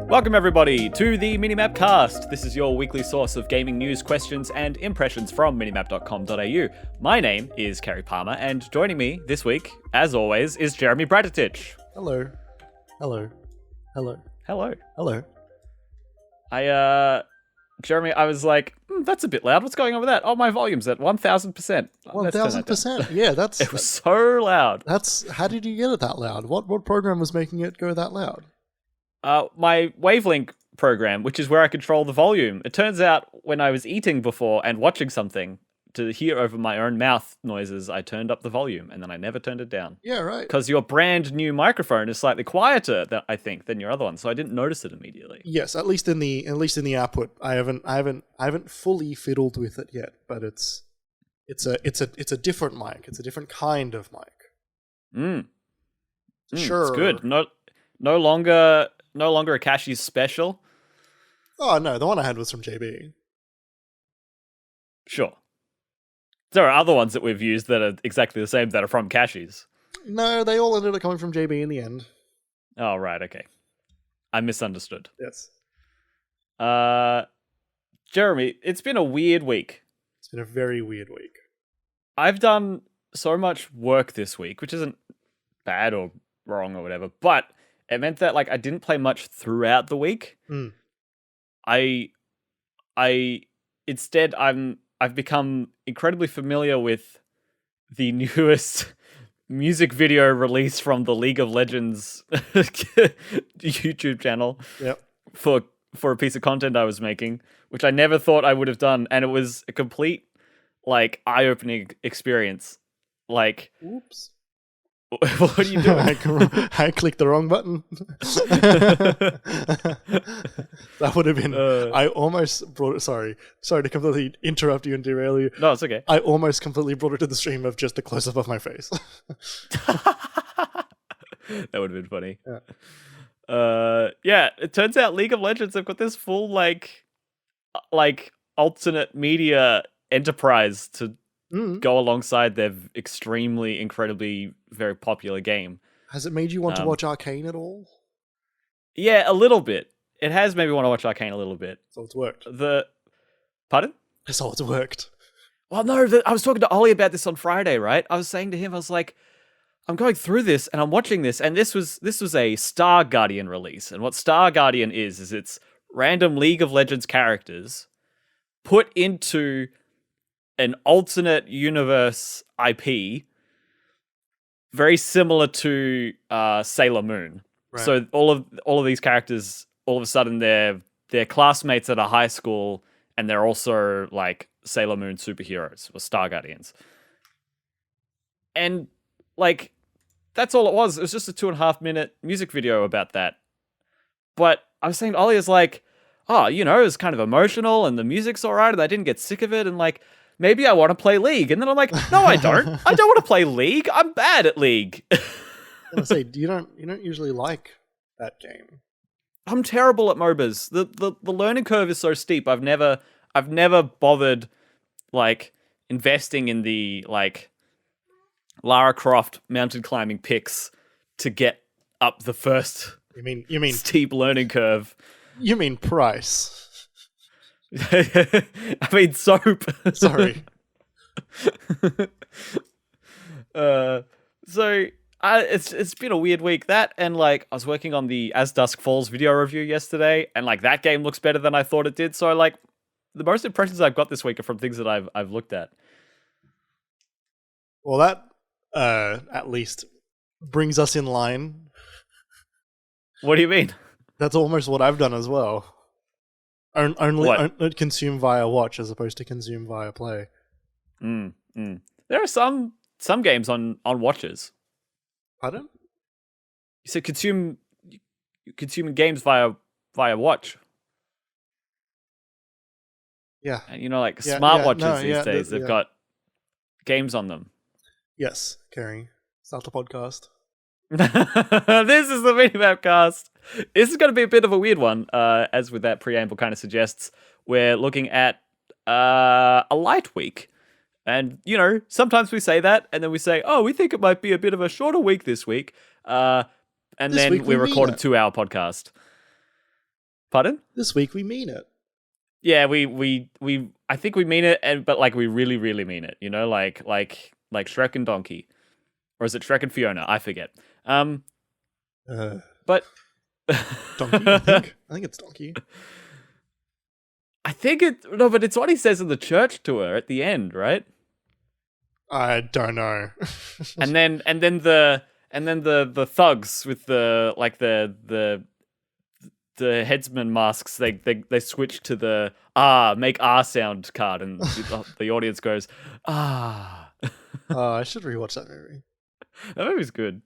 Welcome everybody to the MiniMapCast. This is your weekly source of gaming news, questions, and impressions from minimap.com.au. My name is Kerry Palmer, and joining me this week, as always, is Jeremy Bratatich. Hello. Hello. Hello. Hello. Hello. Jeremy, I was like, that's a bit loud. What's going on with that? Oh, my volume's at 1,000%. 1,000%. Yeah, that's... It was so loud. How did you get it that loud? What program was making it go that loud? My Wavelink program, which is where I control the volume. It turns out when I was eating before and watching something, to hear over my own mouth noises, I turned up the volume and then I never turned it down. Yeah, right. Because your brand new microphone is slightly quieter, I think, than your other one, so I didn't notice it immediately. Yes, at least in the output, I haven't fully fiddled with it yet, but it's a different mic. It's a different kind of mic. Sure, it's good. No longer a Cashies special. Oh no, the one I had was from JB. Sure. There are other ones that we've used that are exactly the same that are from Cashies. No, they all ended up coming from JB in the end. Oh, right, okay. I misunderstood. Yes. Jeremy, it's been a weird week. It's been a very weird week. I've done so much work this week, which isn't bad or wrong or whatever, but it meant that I didn't play much throughout the week. Instead I've become incredibly familiar with the newest music video release from the League of Legends YouTube channel. Yep. For a piece of content I was making, which I never thought I would have done, and it was a complete eye-opening experience. Oops. What are you doing? I clicked the wrong button. That would have been... I almost brought it... Sorry to completely interrupt you and derail you. No, it's okay. I almost completely brought it to the stream of just a close-up of my face. That would have been funny. Yeah, it turns out League of Legends have got this full, alternate media enterprise to go alongside their incredibly, very popular game. Has it made you want to watch Arcane at all? Yeah, a little bit. It has made me want to watch Arcane a little bit. So it's worked. Pardon? So it's worked. Well, no, I was talking to Ollie about this on Friday, right? I was saying to him, I was like, I'm going through this and I'm watching this, and this was a Star Guardian release. And what Star Guardian is it's random League of Legends characters put into an alternate universe IP, very similar to Sailor Moon. Right. So all of these characters, all of a sudden, they're classmates at a high school, and they're also Sailor Moon superheroes or Star Guardians. And that's all it was. It was just a 2.5-minute music video about that. But I was saying to Ollie is it's kind of emotional and the music's all right, and I didn't get sick of it, and maybe I want to play League. And then I'm like, no, I don't. I don't want to play League. I'm bad at League. I was gonna say, you don't usually like that game. I'm terrible at MOBAs. The learning curve is so steep. I've never bothered investing in the Lara Croft mountain climbing pics to get up the first you mean steep learning curve. You mean price. I mean soap. Sorry. It's been a weird week. That and I was working on the As Dusk Falls video review yesterday, and that game looks better than I thought it did. So the most impressions I've got this week are from things that I've looked at. Well, that at least brings us in line. What do you mean? That's almost what I've done as well. Only consume via watch as opposed to consume via play. There are some games on watches. Pardon? You said consuming games via watch. Yeah. And smartwatches these days, they've got games on them. Yes, Kerry. Start the podcast. This is the MiniMapCast. This is going to be a bit of a weird one, as with that preamble kind of suggests. We're looking at a light week. And, sometimes we say that, and then we say, oh, we think it might be a bit of a shorter week this week. And then we record a 2-hour podcast. Pardon? This week we mean it. Yeah, we I think we mean it, but like we really, really mean it. You know, like Shrek and Donkey, or is it Shrek and Fiona? I forget. But Donkey. I think it's Donkey. I think no, but it's what he says in the church to her at the end, right? I don't know. and then the thugs with the headsman masks, they switch to the make sound card, and the audience goes I should rewatch that movie. That movie's good.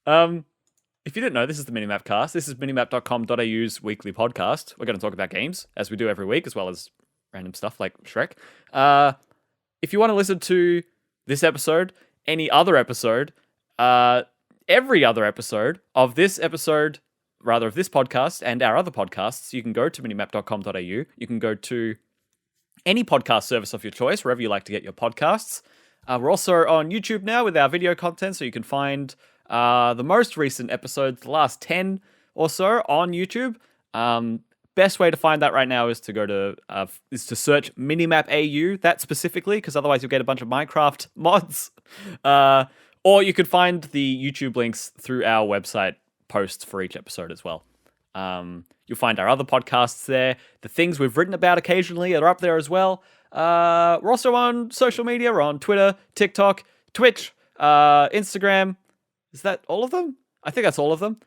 If you didn't know, this is the MiniMapCast. This is minimap.com.au's weekly podcast. We're going to talk about games, as we do every week, as well as random stuff like Shrek. If you want to listen to this episode, any other episode, every other episode of this podcast and our other podcasts, you can go to minimap.com.au. You can go to any podcast service of your choice, wherever you like to get your podcasts. We're also on YouTube now with our video content, so you can find the most recent episodes, the last 10 or so, on YouTube. Best way to find that right now is to go to search Minimap AU, that specifically, because otherwise you'll get a bunch of Minecraft mods. Or you could find the YouTube links through our website posts for each episode as well. You'll find our other podcasts there. The things we've written about occasionally are up there as well. We're also on social media. We're on Twitter, TikTok, Twitch, Instagram. Is that all of them? I think that's all of them.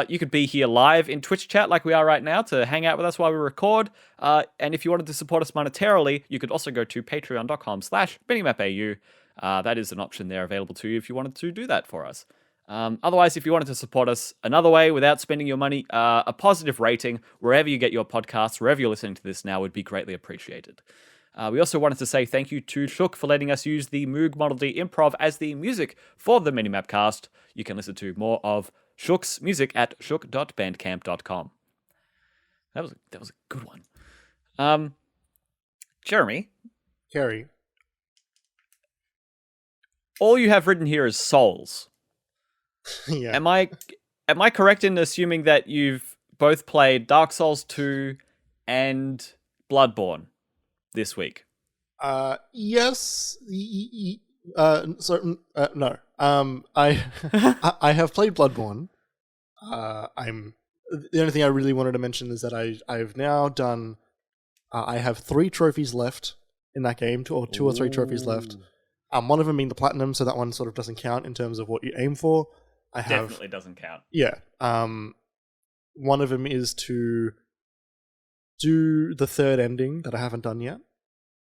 You could be here live in Twitch chat like we are right now to hang out with us while we record. And if you wanted to support us monetarily, you could also go to patreon.com/minimapau. That is an option there available to you if you wanted to do that for us. Otherwise, if you wanted to support us another way without spending your money, a positive rating wherever you get your podcasts, wherever you're listening to this now, would be greatly appreciated. We also wanted to say thank you to Shook for letting us use the Moog Model D Improv as the music for the MiniMapCast. You can listen to more of Shook's music at shook.bandcamp.com. That was a good one. Jeremy. Kerry. All you have written here is souls. Yeah. Am I correct in assuming that you've both played Dark Souls 2 and Bloodborne this week? Yes. No. I have played Bloodborne. The only thing I really wanted to mention is that I've now done. I have 3 trophies left in that game, two or three trophies left. One of them being the platinum, so that one sort of doesn't count in terms of what you aim for. Definitely doesn't count. Yeah. One of them is to do the third ending that I haven't done yet.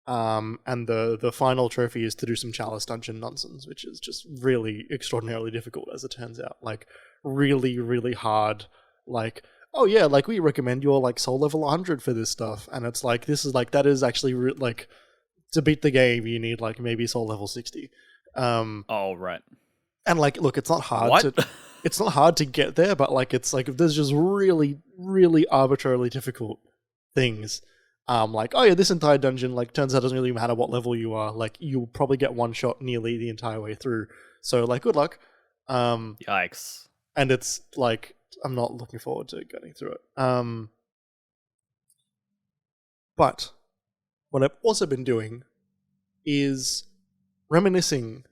And the final trophy is to do some Chalice Dungeon nonsense, which is just really extraordinarily difficult, as it turns out. Like, really, really hard. Like, oh yeah, like, we recommend you're, like, soul level 100 for this stuff. And it's like, that is actually, like, to beat the game, you need, like, maybe soul level 60. Oh, right. And, like, look, it's not hard it's not hard to get there, but, like, it's like, there's just really, really arbitrarily difficult things. Like, oh yeah, this entire dungeon, like, turns out it doesn't really matter what level you are. Like, you'll probably get one shot nearly the entire way through. So, like, good luck. Yikes. And it's, like, I'm not looking forward to getting through it. But what I've also been doing is reminiscing,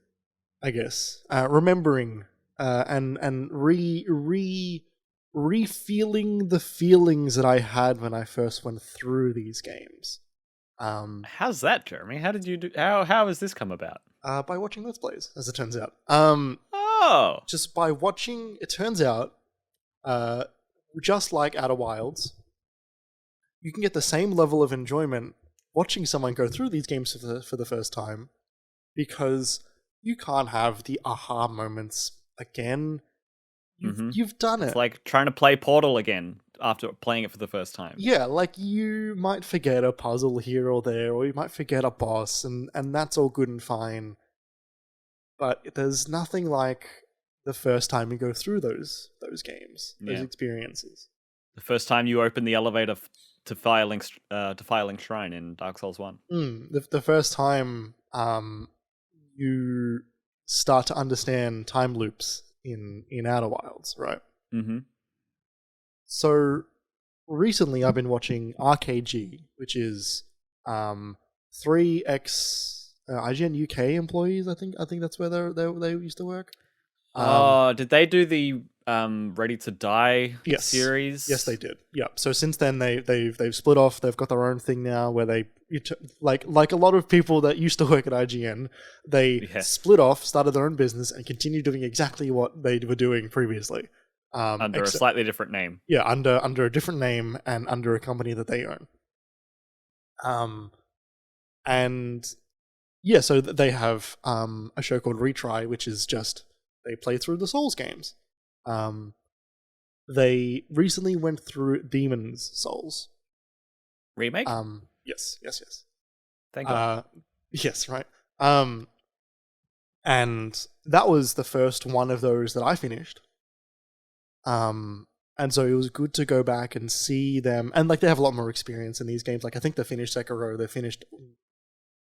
I guess, remembering, and re-feeling the feelings that I had when I first went through these games. How's that, Jeremy? How did you do? How has this come about? By watching Let's Plays, as it turns out. Just by watching, it turns out, just like Outer Wilds, you can get the same level of enjoyment watching someone go through these games for the first time, because you can't have the aha moments again. You've done it. It's like trying to play Portal again after playing it for the first time. Yeah, like, you might forget a puzzle here or there, or you might forget a boss, and that's all good and fine. But there's nothing like the first time you go through those games, those experiences. The first time you open the elevator to Firelink Shrine in Dark Souls 1. The first time you start to understand time loops in Outer Wilds, right? Mm-hmm. So recently I've been watching RKG, which is 3 IGN UK employees. I think that's where they used to work. Did they do the Ready to Die series? Yes, they did. Yeah. So since then they've split off. They've got their own thing now where like a lot of people that used to work at IGN, they split off, started their own business, and continued doing exactly what they were doing previously. Under a slightly different name. Yeah, under a different name and under a company that they own. And yeah, so they have a show called Retry, which is just they play through the Souls games. They recently went through Demon's Souls remake. Yes. Thank God. Yes, right. And that was the first one of those that I finished. And so it was good to go back and see them, and like they have a lot more experience in these games. Like I think they finished Sekiro, they finished,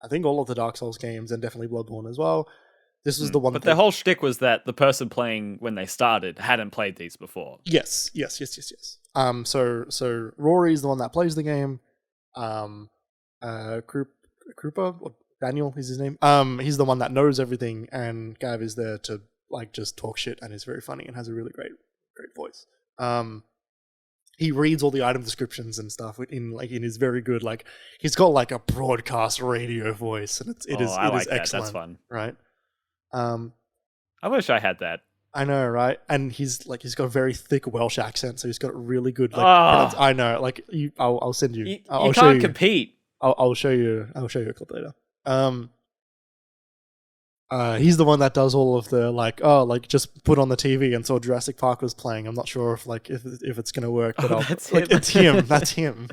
I think all of the Dark Souls games, and definitely Bloodborne as well. This was the one. But their whole shtick was that the person playing when they started hadn't played these before. Yes. So Rory's the one that plays the game. Krupa, or Daniel is his name. He's the one that knows everything, and Gav is there to like just talk shit and is very funny and has a really great voice. He reads all the item descriptions and stuff in his very good, like he's got like a broadcast radio voice, and it is excellent. That's fun, right? I wish I had that. I know, right? And he's got a very thick Welsh accent, so he's got a really good. I know, like I'll send you. You I'll show can't you. compete. I'll show you. I'll show you a clip later. He's the one that does all of the just put on the TV and saw Jurassic Park was playing. I'm not sure if it's gonna work, but that's him. It's him. That's him.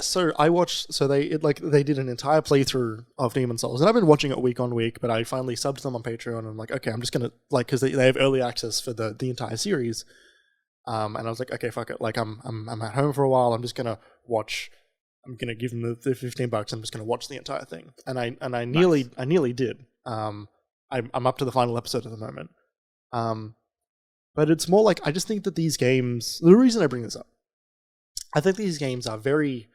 So I watched. So they did an entire playthrough of Demon's Souls, and I've been watching it week on week. But I finally subbed them on Patreon, and I'm like, okay, I'm just gonna because they have early access for the entire series. And I was like, okay, fuck it. Like I'm at home for a while. I'm just gonna watch. I'm gonna give them the $15. I'm just gonna watch the entire thing, and I nearly did. I'm up to the final episode at the moment. But it's more like I just think that these games. The reason I bring this up, I think these games are very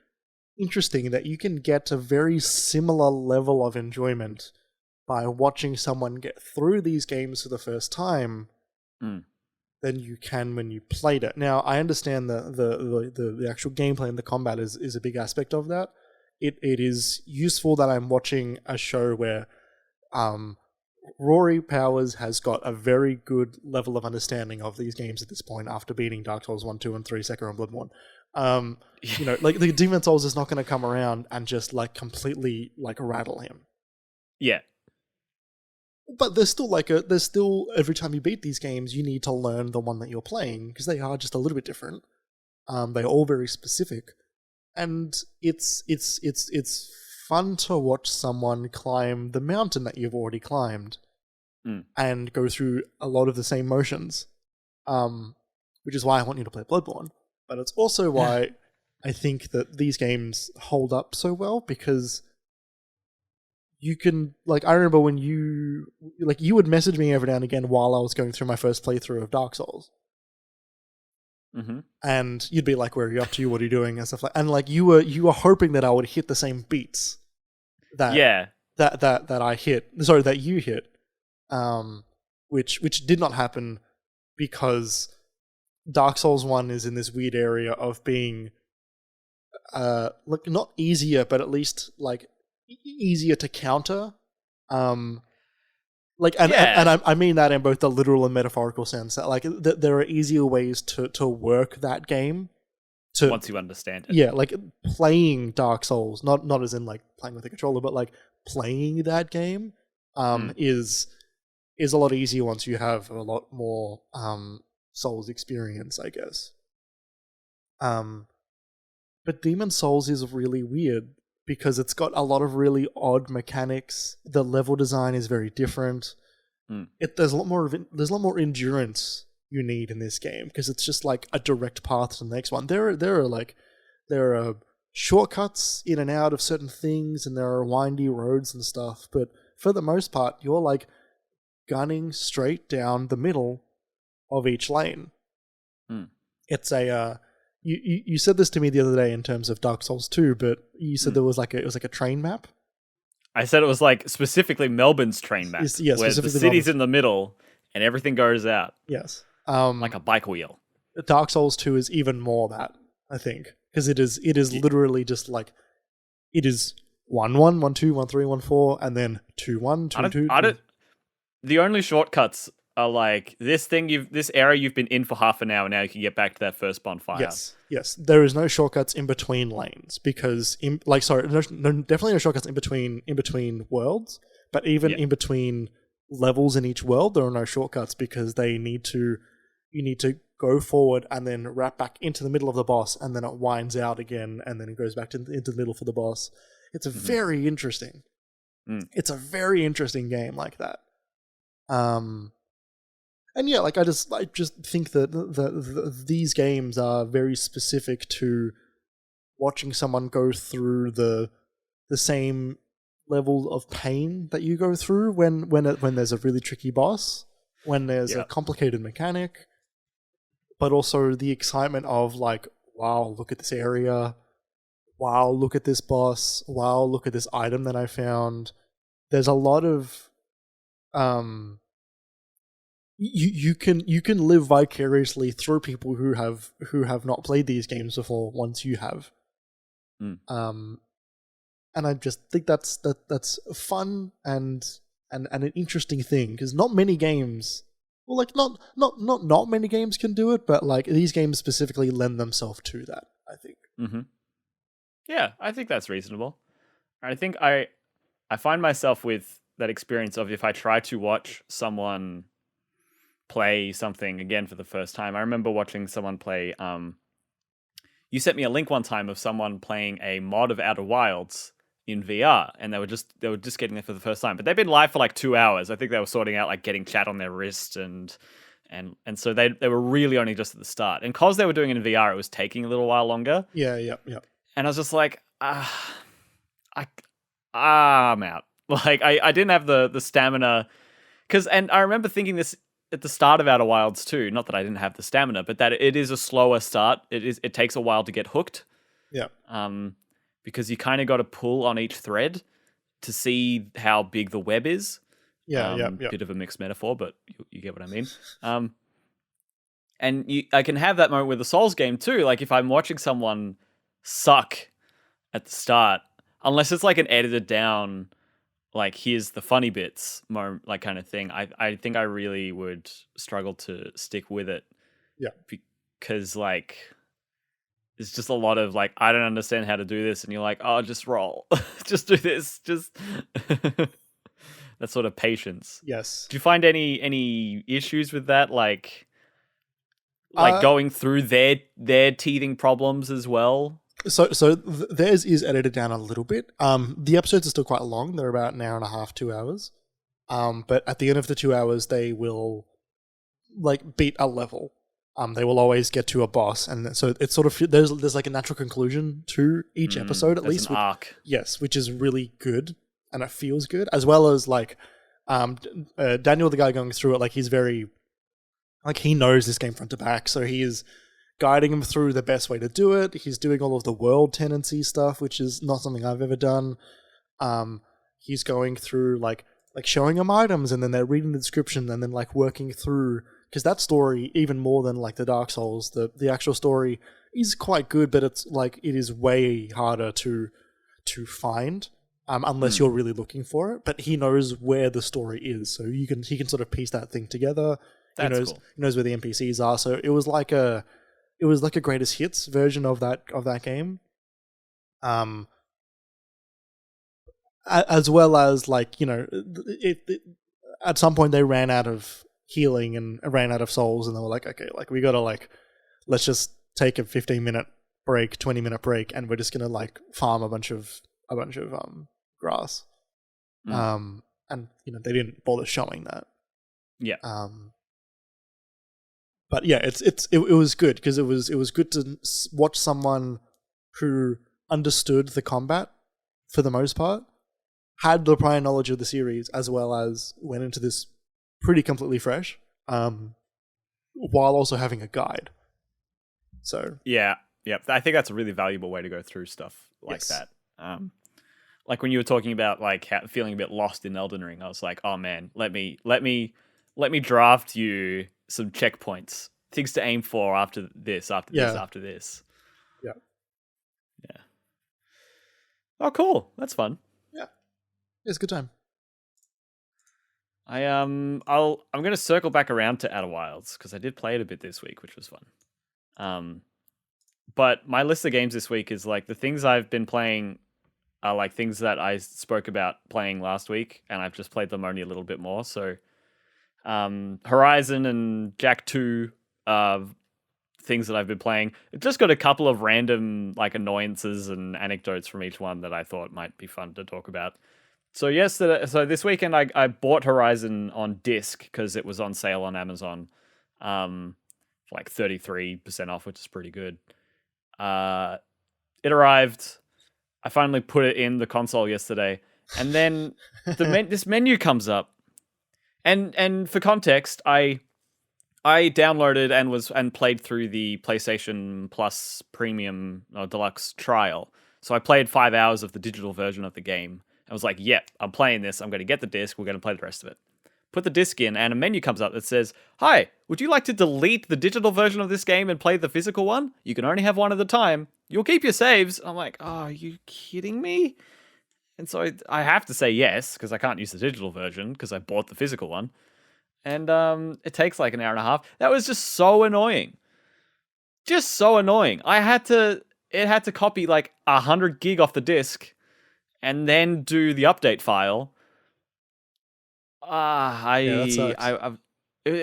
interesting. That you can get a very similar level of enjoyment by watching someone get through these games for the first time. Than you can when you played it. Now, I understand the actual gameplay and the combat is a big aspect of that. It is useful that I'm watching a show where Rory Powers has got a very good level of understanding of these games at this point after beating Dark Souls 1, 2, and 3, Sekiro and Bloodborne. Like the Demon's Souls is not going to come around and just like completely like rattle him. Yeah. But there's still every time you beat these games, you need to learn the one that you're playing because they are just a little bit different. They're all very specific, and it's fun to watch someone climb the mountain that you've already climbed, and go through a lot of the same motions. Which is why I want you to play Bloodborne, but it's also why I think that these games hold up so well because. You can, I remember when you would message me every now and again while I was going through my first playthrough of Dark Souls. Mm-hmm. And you'd be like, where are you up to? What are you doing? And stuff and you were hoping that I would hit the same beats that you hit. Which did not happen because Dark Souls 1 is in this weird area of being, not easier, but at least, easier to counter, and I mean that in both the literal and metaphorical sense. That there are easier ways to work that game. Once you understand it, yeah, playing Dark Souls, not as in playing with a controller, but playing that game is a lot easier once you have a lot more Souls experience, I guess. But Demon's Souls is really weird. Because it's got a lot of really odd mechanics. The level design is very different. There's a lot more endurance you need in this game because it's just a direct path to the next one. There are shortcuts in and out of certain things, and there are windy roads and stuff. But for the most part, you're gunning straight down the middle of each lane. Hmm. It's a you said this to me the other day in terms of Dark Souls 2, but you said it was like a train map. I said it was like specifically Melbourne's train map, Yes, where the city's in the middle and everything goes out. Yes, like a bike wheel. Dark Souls 2 is even more that, I think, because it is literally just like it is 1-1, 1-2, 1-3, 1-4, and then 2-1, 2-2. The only shortcuts are like this area you've been in for half an hour. Now you can get back to that first bonfire. Yes. There is no shortcuts in between lanes because, definitely no shortcuts in between worlds. But even in between levels in each world, there are no shortcuts because you need to go forward and then wrap back into the middle of the boss, and then it winds out again, and then it goes back into the middle for the boss. It's a very interesting. It's a very interesting game like that. And yeah, like I just think that these games are very specific to watching someone go through the same level of pain that you go through when there's a really tricky boss, when there's a complicated mechanic, but also the excitement of like, wow, look at this area, wow, look at this boss, wow, look at this item that I found. There's a lot of you can live vicariously through people who have not played these games before once you have. And I just think that's fun and an interesting thing, because not many games, well, like not many games can do it, but like these games specifically lend themselves to that, I think. Mm-hmm. Yeah, I think that's reasonable. I think I find myself with that experience of if I try to watch someone play something again for the first time. I remember watching someone play. You sent me a link one time of someone playing a mod of Outer Wilds in VR, and they were just getting there for the first time. But they've been live for like 2 hours. I think they were sorting out like getting chat on their wrist, and so they were really only just at the start. And because they were doing it in VR, it was taking a little while longer. Yeah. And I was just like, I'm out. Like I didn't have the stamina, and I remember thinking this at the start of Outer Wilds too. Not that I didn't have the stamina, but that it is a slower start. It takes a while to get hooked. Yeah. Because you kind of got to pull on each thread to see how big the web is. Yeah. Bit of a mixed metaphor, but you get what I mean. And I can have that moment with the Souls game too. Like if I'm watching someone suck at the start, unless it's like an edited down, like here's the funny bits, more like kind of thing. I think I really would struggle to stick with it. Yeah. Because like it's just a lot of like, I don't understand how to do this, and you're like, oh, just roll. Just do this. Just that sort of patience. Yes. Do you find any issues with that? Like going through their teething problems as well? So theirs is edited down a little bit. The episodes are still quite long. They're about an hour and a half, 2 hours. But at the end of the 2 hours, they will like beat a level. They will always get to a boss, and so it's sort of there's like a natural conclusion to each episode at least. An arc. Yes, which is really good, and it feels good, as well as like Daniel, the guy going through it, like he's very like he knows this game front to back, so he is guiding him through the best way to do it. He's doing all of the world tenancy stuff, which is not something I've ever done. He's going through like showing him items, and then they're reading the description, and then like working through, because that story, even more than like the Dark Souls, the actual story is quite good, but it's like it is way harder to find unless you're really looking for it. But he knows where the story is, so he can sort of piece that thing together. That's cool. He knows where the NPCs are, so it was like a greatest hits version of that game. As well as like, at some point they ran out of healing and ran out of souls, and they were like, okay, like we gotta like, let's just take a 15-minute break, 20-minute break, and we're just gonna like farm a bunch of grass. And they didn't bother showing that. Yeah. But yeah, it was good, because it was good to watch someone who understood the combat for the most part, had the prior knowledge of the series, as well as went into this pretty completely fresh, while also having a guide. So yeah, I think that's a really valuable way to go through stuff like that. Like when you were talking about like feeling a bit lost in Elden Ring, I was like, oh man, let me draft you some checkpoints, things to aim for after this, after this. Yeah. Oh, cool. That's fun. Yeah, it's a good time. I'm gonna circle back around to Outer Wilds because I did play it a bit this week, which was fun. But my list of games this week is like the things I've been playing are like things that I spoke about playing last week, and I've just played them only a little bit more. So, Horizon and Jak II, things that I've been playing. It just got a couple of random like annoyances and anecdotes from each one that I thought might be fun to talk about. So this weekend I bought Horizon on disc because it was on sale on Amazon, for like 33% off, which is pretty good. It arrived. I finally put it in the console yesterday, and then this menu comes up, and for context, I downloaded and played through the PlayStation Plus Premium or Deluxe trial. So I played 5 hours of the digital version of the game. I was like, yep, I'm playing this. I'm going to get the disc. We're going to play the rest of it. Put the disc in, and a menu comes up that says, hi, would you like to delete the digital version of this game and play the physical one? You can only have one at a time. You'll keep your saves. I'm like, oh, are you kidding me? And so I have to say yes, because I can't use the digital version because I bought the physical one. And it takes like an hour and a half. That was just so annoying. Just so annoying. It had to copy like 100 gig off the disc and then do the update file. It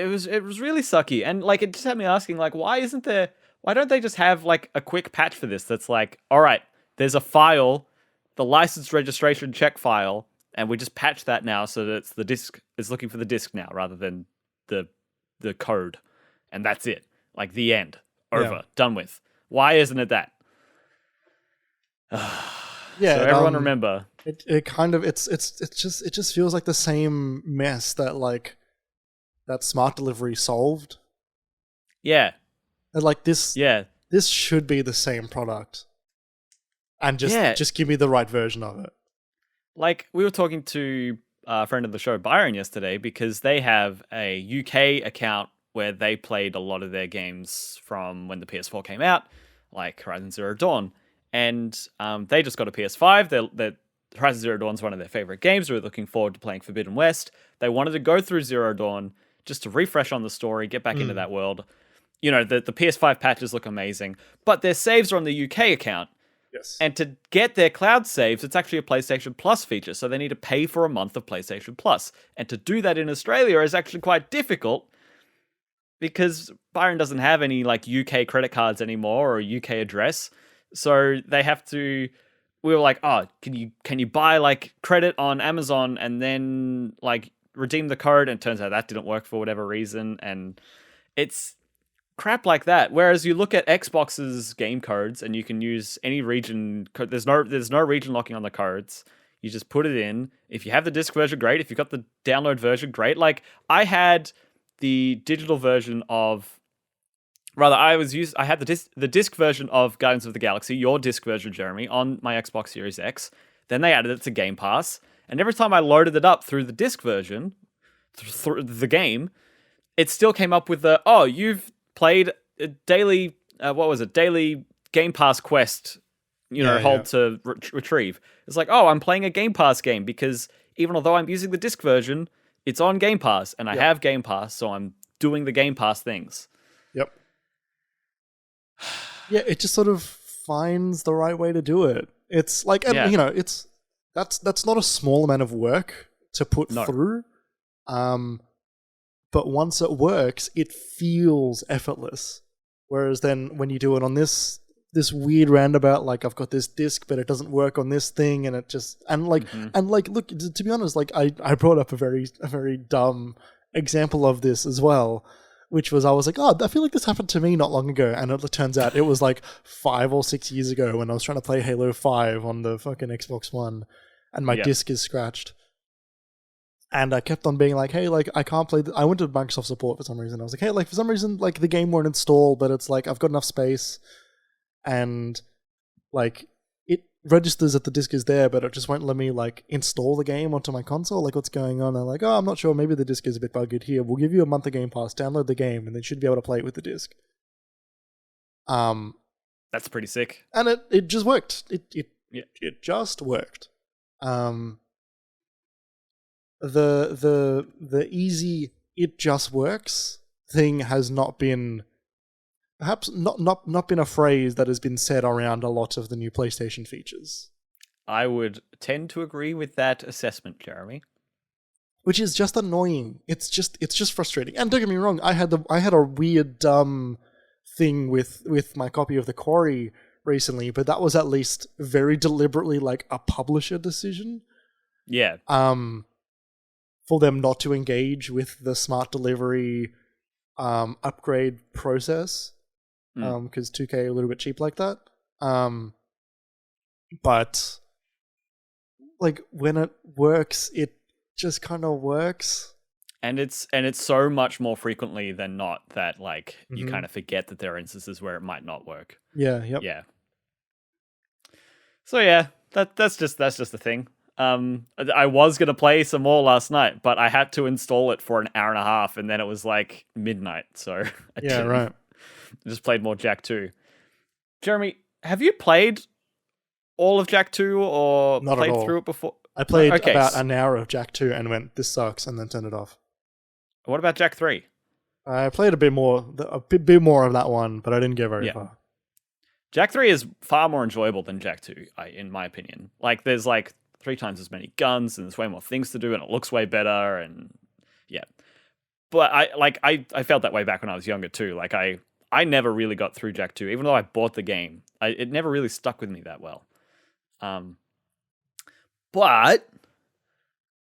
was really sucky, and like it just had me asking, like, why don't they just have like a quick patch for this that's like, all right, there's a file, the license registration check file, and we just patch that now so that the disc is looking for the disc now rather than the code, and that's it, like the end, over, done with. Why isn't it that? Yeah, so everyone remember. It just feels like the same mess that Smart Delivery solved. Yeah. And like this should be the same product. And just give me the right version of it. Like we were talking to a friend of the show, Byron, yesterday, because they have a UK account where they played a lot of their games from when the PS4 came out, like Horizon Zero Dawn. And they just got a PS5. Horizon Zero Dawn is one of their favorite games. We're looking forward to playing Forbidden West. They wanted to go through Zero Dawn just to refresh on the story, get back into that world. You know, the PS5 patches look amazing, but their saves are on the UK account. Yes. And to get their cloud saves, it's actually a PlayStation Plus feature, so they need to pay for a month of PlayStation Plus. And to do that in Australia is actually quite difficult because Byron doesn't have any like UK credit cards anymore or a UK address. So they have to. We were like, oh, can you buy like credit on Amazon and then like redeem the code? And it turns out that didn't work for whatever reason, and it's crap like that. Whereas you look at Xbox's game codes and you can use any region. There's no region locking on the codes. You just put it in. If you have the disc version, great. If you've got the download version, great. Like I had the digital version of. Rather, I had the disc version of Guardians of the Galaxy, your disc version, Jeremy, on my Xbox Series X. Then they added it to Game Pass, and every time I loaded it up through the disc version, through the game, it still came up with you've played a daily, daily Game Pass quest, hold to retrieve. It's like, I'm playing a Game Pass game because even although I'm using the disc version, it's on Game Pass, and I have Game Pass, so I'm doing the Game Pass things. Yep. Yeah, it just sort of finds the right way to do it. It's like, it's that's not a small amount of work to put through. But once it works, it feels effortless. Whereas then when you do it on this weird roundabout, like I've got this disc, but it doesn't work on this thing, and it just look, to be honest, like I brought up a very dumb example of this as well. Which was, I was like, I feel like this happened to me not long ago. And it turns out it was like 5 or 6 years ago when I was trying to play Halo 5 on the fucking Xbox One and my disc is scratched. And I kept on being like, hey, like, I can't play... I went to Microsoft support for some reason. I was like, hey, like, for some reason, like, the game won't install, but it's like, I've got enough space. And, like, it registers that the disc is there, but it just won't let me, like, install the game onto my console. Like, what's going on? And I'm like, oh, I'm not sure. Maybe the disc is a bit buggered here. We'll give you a month of Game Pass. Download the game, and then you should be able to play it with the disc. That's pretty sick. And it just worked. It just worked. The easy it just works thing has not been, perhaps not been a phrase that has been said around a lot of the new PlayStation features. I would tend to agree with that assessment, Jeremy. Which is just annoying. It's just frustrating. And don't get me wrong, I had a weird thing with my copy of the Quarry recently, but that was at least very deliberately like a publisher decision. Yeah. For them not to engage with the smart delivery upgrade process, because 2K are a little bit cheap like that. But like when it works, it just kind of works. And it's so much more frequently than not that like you kind of forget that there are instances where it might not work. Yeah. Yep. Yeah. So yeah, that's just the thing. I was going to play some more last night, but I had to install it for an hour and a half, and then it was like midnight, so I right. just played more Jak II. Jeremy, have you played all of Jak II or Not played at all. through it before? I played about an hour of Jak II and went, this sucks, and then turned it off. What about Jak III? I played a bit more of that one, but I didn't get very far. Jak III is far more enjoyable than Jak II, in my opinion. Like, there's like 3 times as many guns, and there's way more things to do, and it looks way better, and yeah. But I felt that way back when I was younger too. Like I never really got through Jak II, even though I bought the game. It never really stuck with me that well. But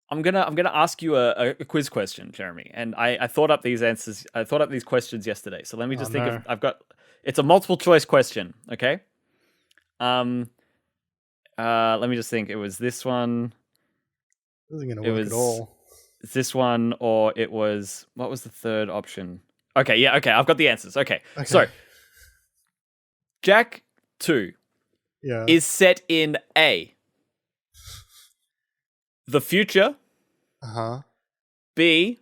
I'm gonna ask you a quiz question, Jeremy. And I thought up these answers. I thought up these questions yesterday. So let me just think of. It's a multiple choice question. Okay. Let me just think. It was this one. This isn't gonna work at all. This one, or it was, what was the third option? Okay, yeah, okay, I've got the answers. Okay. So Jak II is set in A, the future. B,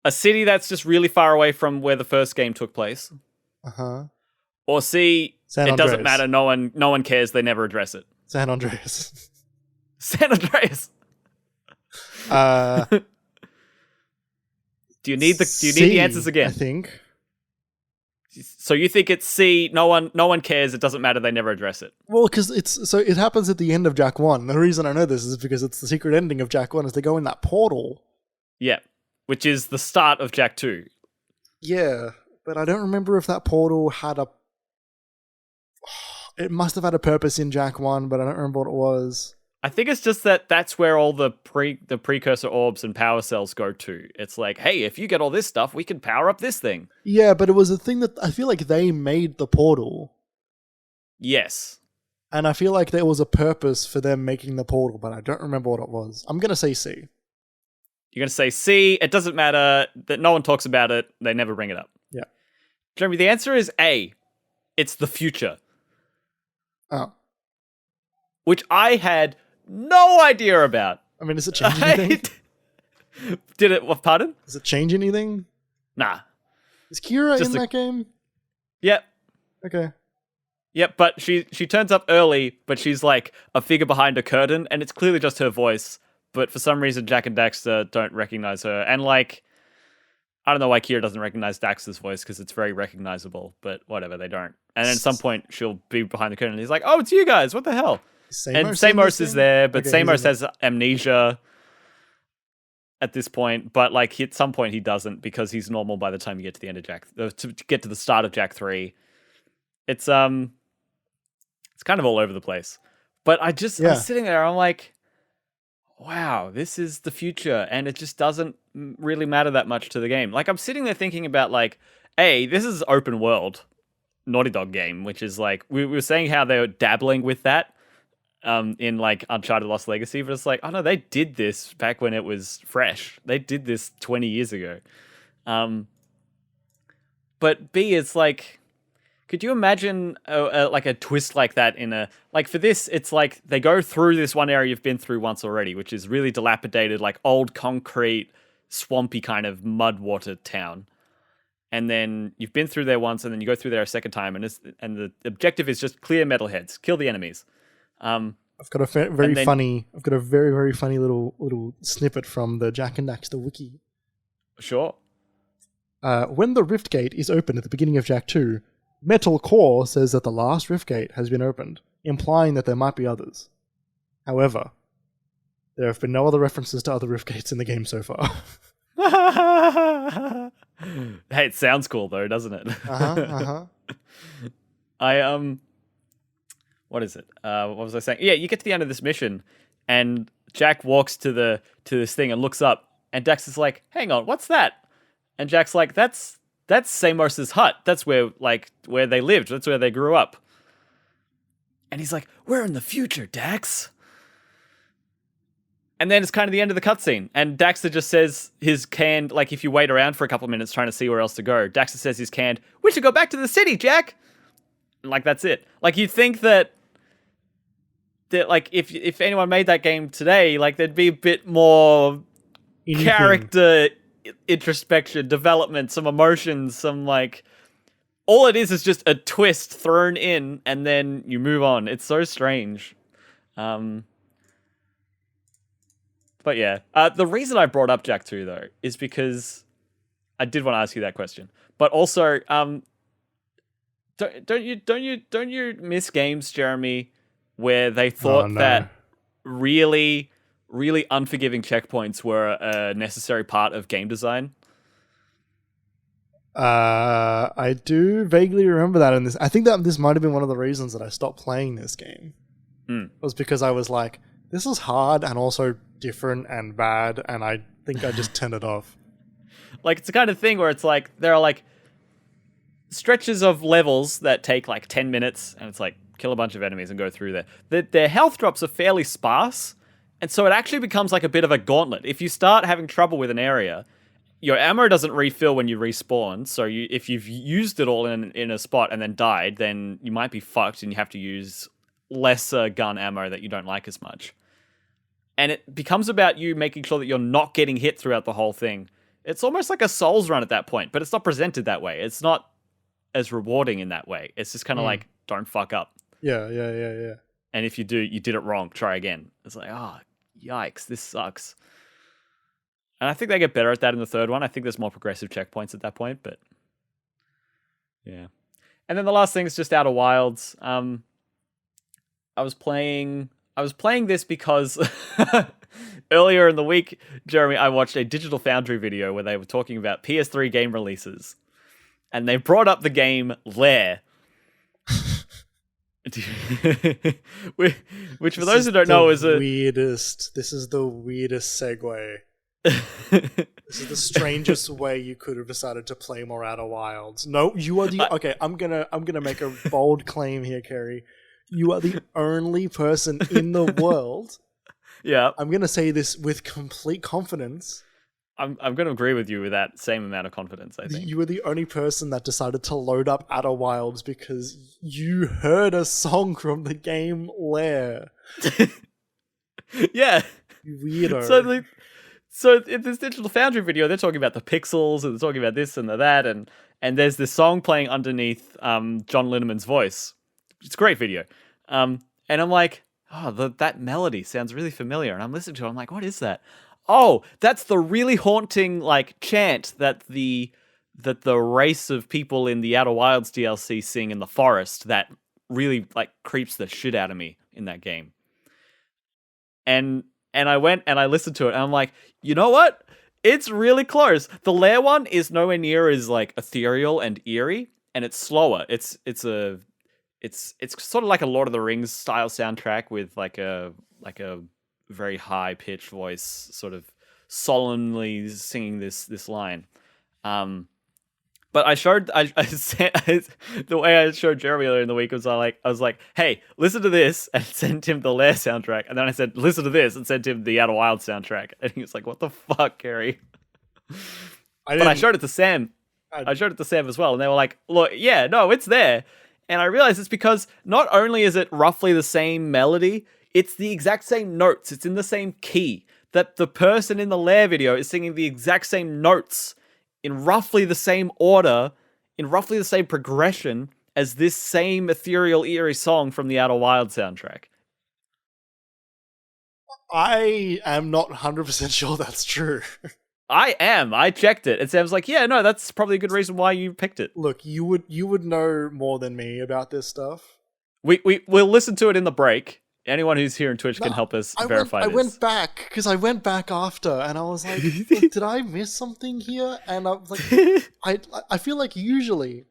a city that's just really far away from where the first game took place. Or C, it doesn't matter. No one cares. They never address it. San Andreas. San Andreas. Do you need the answers again? I think. So you think it's C? No one cares. It doesn't matter. They never address it. Well, because it happens at the end of Jak 1. The reason I know this is because it's the secret ending of Jak 1 is they go in that portal. Yeah, which is the start of Jak 2. Yeah, but I don't remember if that portal had a. It must have had a purpose in Jak 1, but I don't remember what it was. I think it's just that's where all the precursor orbs and power cells go to. It's like, hey, if you get all this stuff, we can power up this thing. Yeah, but it was a thing that I feel like they made the portal. Yes. And I feel like there was a purpose for them making the portal, but I don't remember what it was. I'm going to say C. You're going to say C. It doesn't matter. That no one talks about it. They never bring it up. Yeah. Jeremy, the answer is A. It's the future. Oh. Which I had no idea about. I mean, does it change anything? Did it? What? Pardon? Does it change anything? Nah. Is Kira in that game? Yep. Okay. Yep, but she turns up early, but she's like a figure behind a curtain, and it's clearly just her voice. But for some reason, Jak and Daxter don't recognize her, and like, I don't know why Kira doesn't recognize Daxter's voice because it's very recognizable. But whatever, they don't. And then at some point, she'll be behind the curtain, and he's like, "Oh, it's you guys! What the hell?" And Samos is there, but Samos has amnesia at this point. But like at some point he doesn't because he's normal by the time you get to the end of to get to the start of Jak 3. It's kind of all over the place. But I'm sitting there, I'm like, wow, this is the future, and it just doesn't really matter that much to the game. Like I'm sitting there thinking about like, hey, this is open world Naughty Dog game, which is like we were saying how they were dabbling with that. in like Uncharted Lost Legacy, but it's like, oh no, they did this back when it was fresh. They did this 20 years ago. But B, it's like, could you imagine like a twist like that in a, like for this, it's like they go through this one area you've been through once already, which is really dilapidated, like old concrete, swampy kind of mud water town. And then you've been through there once, and then you go through there a second time, and the objective is just clear metalheads, kill the enemies. I've got a very very funny little snippet from the Jak and Daxter wiki. Sure. When the rift gate is opened at the beginning of Jak II, Metal Core says that the last rift gate has been opened, implying that there might be others. However, there have been no other references to other rift gates in the game so far. Hey, it sounds cool though, doesn't it? What is it? What was I saying? Yeah, you get to the end of this mission, and Jak walks to this thing and looks up, and Dax is like, "Hang on, what's that?" And Jack's like, "That's Samos's hut. That's where they lived. That's where they grew up." And he's like, "We're in the future, Dax." And then it's kind of the end of the cutscene, and Daxter just says his canned, like if you wait around for a couple of minutes trying to see where else to go, Daxter says his canned, "We should go back to the city, Jak." And like that's it. Like you'd think that like if anyone made that game today, like there'd be a bit more character introspection, development, some emotions, some like all it is just a twist thrown in, and then you move on. It's so strange. But yeah, the reason I brought up Jak II though is because I did want to ask you that question. But also, don't you miss games, Jeremy, where they thought that really, really unforgiving checkpoints were a necessary part of game design? I do vaguely remember that in this. I think that this might have been one of the reasons that I stopped playing this game. Was because I was like, this is hard and also different and bad, and I think I just turned it off. Like, it's the kind of thing where it's like, there are like stretches of levels that take like 10 minutes, and it's like, kill a bunch of enemies and go through there. Their health drops are fairly sparse, and so it actually becomes like a bit of a gauntlet. If you start having trouble with an area, your ammo doesn't refill when you respawn, so if you've used it all in a spot and then died, then you might be fucked and you have to use lesser gun ammo that you don't like as much. And it becomes about you making sure that you're not getting hit throughout the whole thing. It's almost like a Souls run at that point, but it's not presented that way. It's not as rewarding in that way. It's just kind of like, don't fuck up. Yeah. And if you do, you did it wrong. Try again. It's like, oh, yikes, this sucks. And I think they get better at that in the third one. I think there's more progressive checkpoints at that point, but yeah. And then the last thing is just Outer Wilds. I was playing this because earlier in the week, Jeremy, I watched a Digital Foundry video where they were talking about PS3 game releases. And they brought up the game Lair. Which for those who don't know is This is the weirdest segue. This is the strangest way you could have decided to play more Outer Wilds. No, you are the... Okay, I'm gonna make a bold claim here, Kerry. You are the only person in the world. Yeah. I'm going to say this with complete confidence. I'm going to agree with you with that same amount of confidence, I think. You were the only person that decided to load up Outer Wilds because you heard a song from the game Lair. Yeah. You weirdo. So in this Digital Foundry video, they're talking about the pixels, and they're talking about this and that, and there's this song playing underneath John Linneman's voice. It's a great video. And I'm like, oh, that melody sounds really familiar. And I'm listening to it. I'm like, what is that? Oh, that's the really haunting like chant that the race of people in the Outer Wilds DLC sing in the forest that really like creeps the shit out of me in that game. And I went and I listened to it and I'm like, you know what? It's really close. The Lair one is nowhere near as like ethereal and eerie, and it's slower. It's sort of like a Lord of the Rings style soundtrack with like a very high pitched voice, sort of solemnly singing this line. But But I sent, the way I showed Jeremy earlier in the week was I was like, hey, listen to this, and sent him the Lair soundtrack. And then I said, listen to this, and sent him the Outer Wild soundtrack. And he was like, what the fuck, Kerry? But I showed it to Sam. I showed it to Sam as well, and they were like, look, yeah, no, it's there. And I realized it's because not only is it roughly the same melody, it's the exact same notes. It's in the same key. That the person in the Lair video is singing the exact same notes in roughly the same order, in roughly the same progression as this same ethereal, eerie song from the Outer Wild soundtrack. I am not 100% sure that's true. I am. I checked it. And Sam's like, yeah, no, that's probably a good reason why you picked it. Look, you would know more than me about this stuff. We'll listen to it in the break. Anyone who's here in Twitch can help us verify this. I went back, because I went back after, and I was like, did I miss something here? And I was like, I feel like usually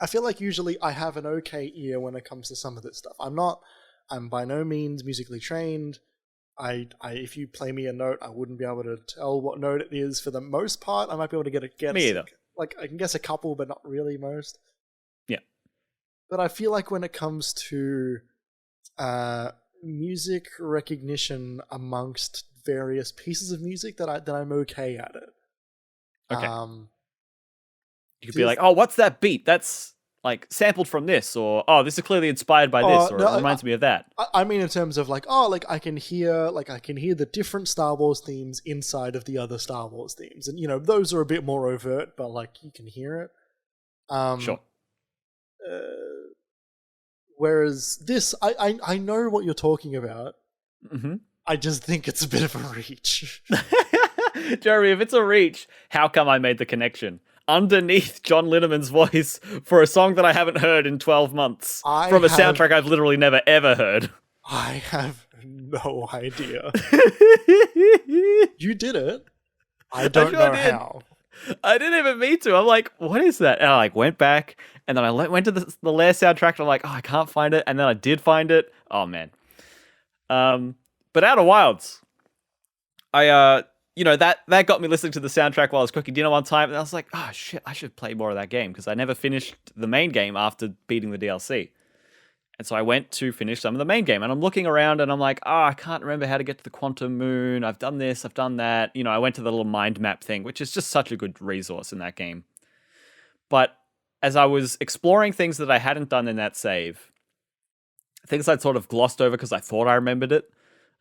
I have an okay ear when it comes to some of this stuff. I'm by no means musically trained. If you play me a note, I wouldn't be able to tell what note it is for the most part. I might be able to get a guess. Me either. Like, I can guess a couple, but not really most. Yeah. But I feel like when it comes to music recognition amongst various pieces of music, that I'm okay at it. Okay. You could be like, oh, what's that beat? That's like sampled from this, or oh, this is clearly inspired by this, or it reminds me of that. I mean, in terms of like, oh, like I can hear the different Star Wars themes inside of the other Star Wars themes, and those are a bit more overt, but like you can hear it. Sure. Whereas this, I know what you're talking about. Mm-hmm. I just think it's a bit of a reach. Jeremy, if it's a reach, how come I made the connection? Underneath John Linneman's voice for a song that I haven't heard in 12 months. From a soundtrack I've literally never, ever heard. I have no idea. You did it. I don't know how. I didn't even mean to. I'm like, what is that? And I went back, and then I went to the Lair soundtrack, and I'm like, oh, I can't find it. And then I did find it. Oh, man. But Outer Wilds, that got me listening to the soundtrack while I was cooking dinner one time, and I was like, oh, shit, I should play more of that game, because I never finished the main game after beating the DLC. And so I went to finish some of the main game, and I'm looking around, and I'm like, oh, I can't remember how to get to the Quantum Moon. I've done this, I've done that. I went to the little mind map thing, which is just such a good resource in that game. But as I was exploring things that I hadn't done in that save, things I'd sort of glossed over because I thought I remembered it,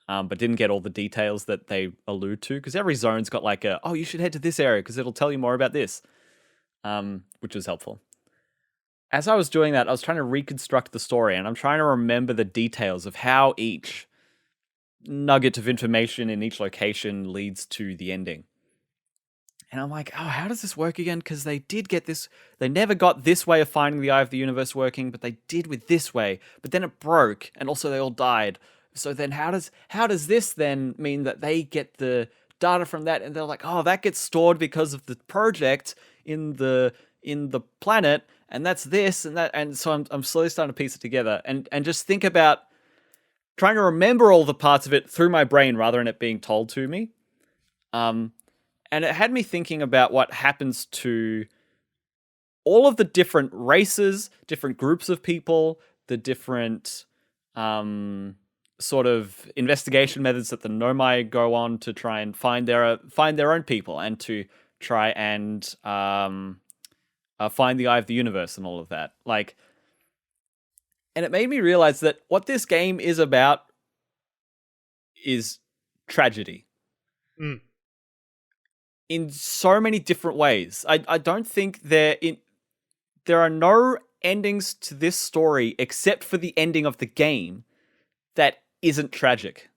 but didn't get all the details that they allude to, because every zone's got like you should head to this area because it'll tell you more about this, which was helpful. As I was doing that, I was trying to reconstruct the story, and I'm trying to remember the details of how each nugget of information in each location leads to the ending. And I'm like, oh, how does this work again? Because they did get this, they never got this way of finding the Eye of the Universe working, but they did with this way, but then it broke, and also they all died. So then how does this then mean that they get the data from that, and they're like, oh, that gets stored because of the project in the planet, and that's this and that, and so I'm slowly starting to piece it together, and just think about trying to remember all the parts of it through my brain rather than it being told to me. And it had me thinking about what happens to all of the different races, different groups of people, the different sort of investigation methods that the Nomai go on to try and find their own people, and to try and find the Eye of the Universe and all of that. And it made me realize that what this game is about is tragedy. Mm. In so many different ways. I don't think there are no endings to this story except for the ending of the game that isn't tragic.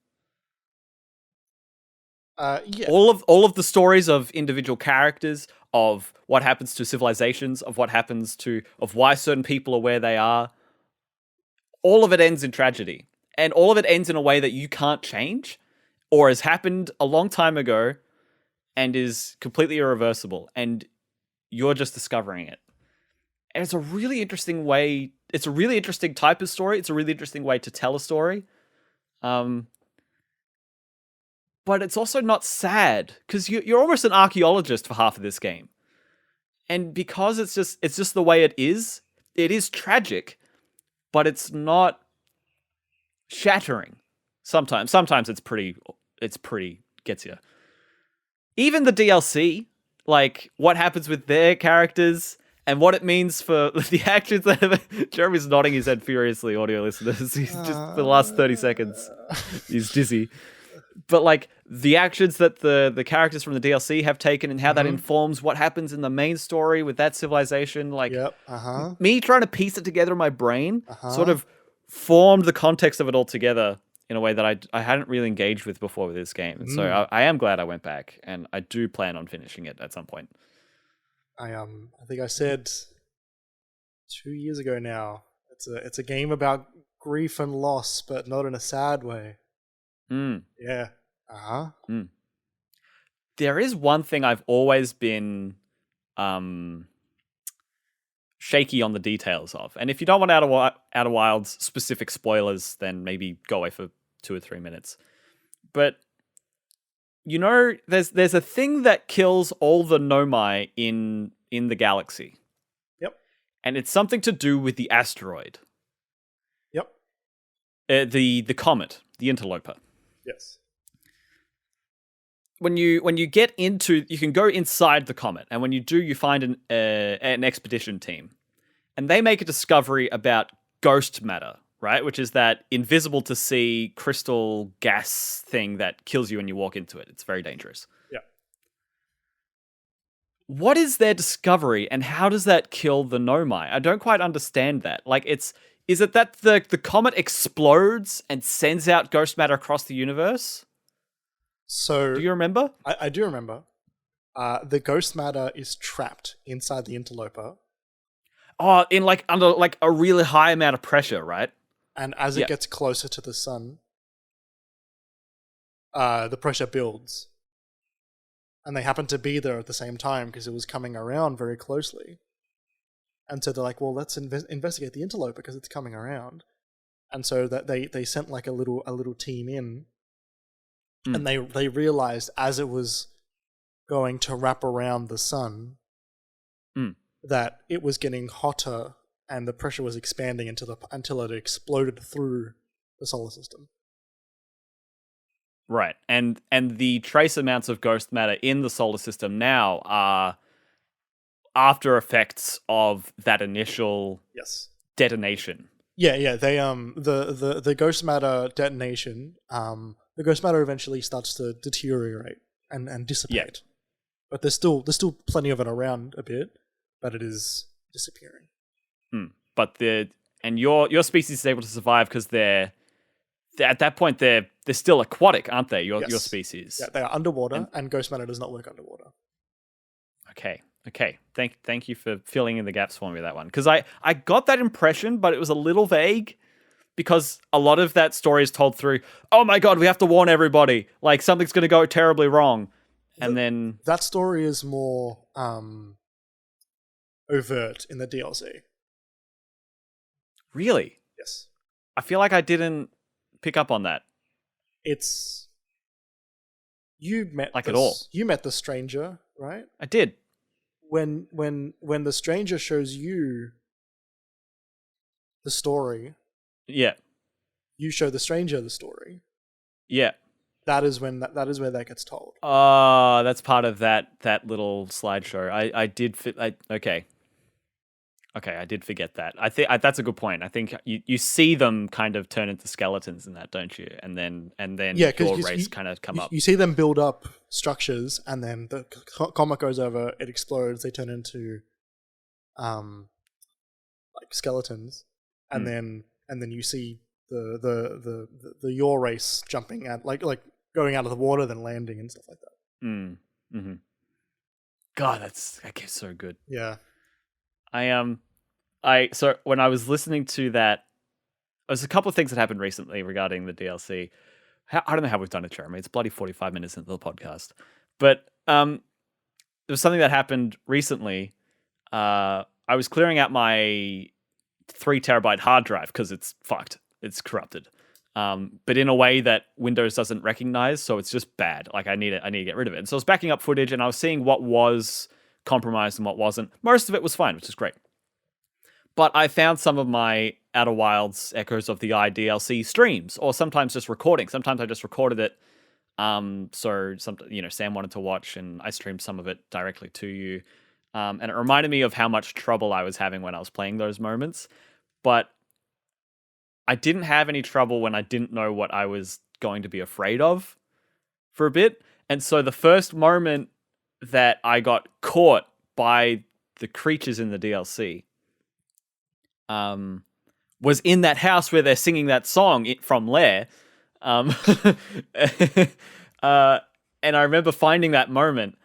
Yeah. All of the stories of individual characters, of what happens to civilizations, of why certain people are where they are, all of it ends in tragedy. And all of it ends in a way that you can't change, or has happened a long time ago, and is completely irreversible, and you're just discovering it. And it's a really interesting way. It's a really interesting type of story. It's a really interesting way to tell a story. But it's also not sad, because you're almost an archaeologist for half of this game. And because it's just the way it is tragic, but it's not shattering. Sometimes it's pretty gets you. Even the DLC, like what happens with their characters and what it means for the actions that Jeremy's nodding his head furiously, audio listeners. He's just for the last 30 seconds. He's dizzy. But like the actions that the characters from the DLC have taken and how that informs what happens in the main story with that civilization, like me trying to piece it together in my brain sort of formed the context of it all together in a way that I hadn't really engaged with before with this game. And so I am glad I went back, and I do plan on finishing it at some point. I think I said 2 years ago now, it's a game about grief and loss, but not in a sad way. Yeah. There is one thing I've always been shaky on the details of. And if you don't want Outer Wilds specific spoilers, then maybe go away for 2 or 3 minutes. But you know, there's a thing that kills all the Nomai in the galaxy. Yep. And it's something to do with the asteroid. Yep. The comet, the interloper. Yes. When you get into, you can go inside the comet, and when you do, you find an expedition team, and they make a discovery about ghost matter, right? Which is that invisible to see crystal gas thing that kills you when you walk into it. It's very dangerous. Yeah. What is their discovery, and how does that kill the Nomai? I don't quite understand that. Like, is it that the comet explodes and sends out ghost matter across the universe? So do you remember? I do remember. The ghost matter is trapped inside the interloper. Oh, in like under like a really high amount of pressure, right? And as it gets closer to the sun, the pressure builds. And they happen to be there at the same time because it was coming around very closely. And so they're like, well, let's investigate the interloper because it's coming around. And so that they sent like a little team in. And they realized as it was going to wrap around the sun that it was getting hotter and the pressure was expanding until it exploded through the solar system. Right. And the trace amounts of ghost matter in the solar system now are after effects of that initial detonation. Yeah. They the ghost matter detonation. The ghost matter eventually starts to deteriorate and dissipate. Yeah. But there's still plenty of it around a bit, but it is disappearing. But your species is able to survive because they're at that point they're still aquatic, aren't they? Your species. Yeah, they are underwater, and ghost matter does not work underwater. Okay. Thank you for filling in the gaps for me with that one, because I got that impression, but it was a little vague. Because a lot of that story is told through, oh my god, we have to warn everybody, like something's going to go terribly wrong. And then that story is more overt in the DLC. Really? Yes. I feel like I didn't pick up on that. It's you met at all. You met the stranger, right? I did. When the stranger shows you the story, yeah, you show the stranger the story. Yeah. That is when that gets told. Oh, that's part of that little slideshow. I did okay. I did forget that. I think that's a good point. I think you see them kind of turn into skeletons in that, don't you? And then your race kind of come up. You see them build up structures, and then the comet goes over, it explodes, they turn into like skeletons, and then you see the your race jumping at like going out of the water, then landing and stuff like that. Mm-hmm. God, that game's so good. Yeah. So when I was listening to that, there's a couple of things that happened recently regarding the DLC. I don't know how we've done it, Jeremy. It's bloody 45 minutes into the podcast. But there was something that happened recently. I was clearing out my 3 terabyte hard drive because it's fucked. It's corrupted. But in a way that Windows doesn't recognize, so it's just bad. Like I need to get rid of it. And so I was backing up footage, and I was seeing what was compromised and what wasn't. Most of it was fine, which is great. But I found some of my Outer Wilds Echoes of the Eye DLC streams, or sometimes just recording. Sometimes I just recorded it. So Sam wanted to watch, and I streamed some of it directly to you. And it reminded me of how much trouble I was having when I was playing those moments. But I didn't have any trouble when I didn't know what I was going to be afraid of for a bit. And so the first moment that I got caught by the creatures in the DLC was in that house where they're singing that song from Lair. And I remember finding that moment,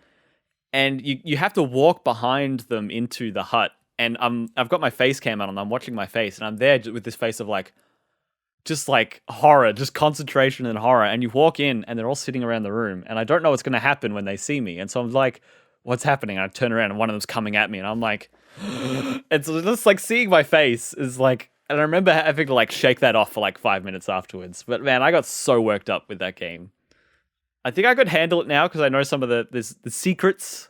and you have to walk behind them into the hut, and I've got my face cam on and I'm watching my face, and I'm there with this face of just horror, just concentration and horror. And you walk in and they're all sitting around the room, and I don't know what's going to happen when they see me. And so I'm like, what's happening? And I turn around and one of them's coming at me, and I'm like, it's just seeing my face is and I remember having to shake that off for 5 minutes afterwards. But man, I got so worked up with that game. I think I could handle it now because I know some of the secrets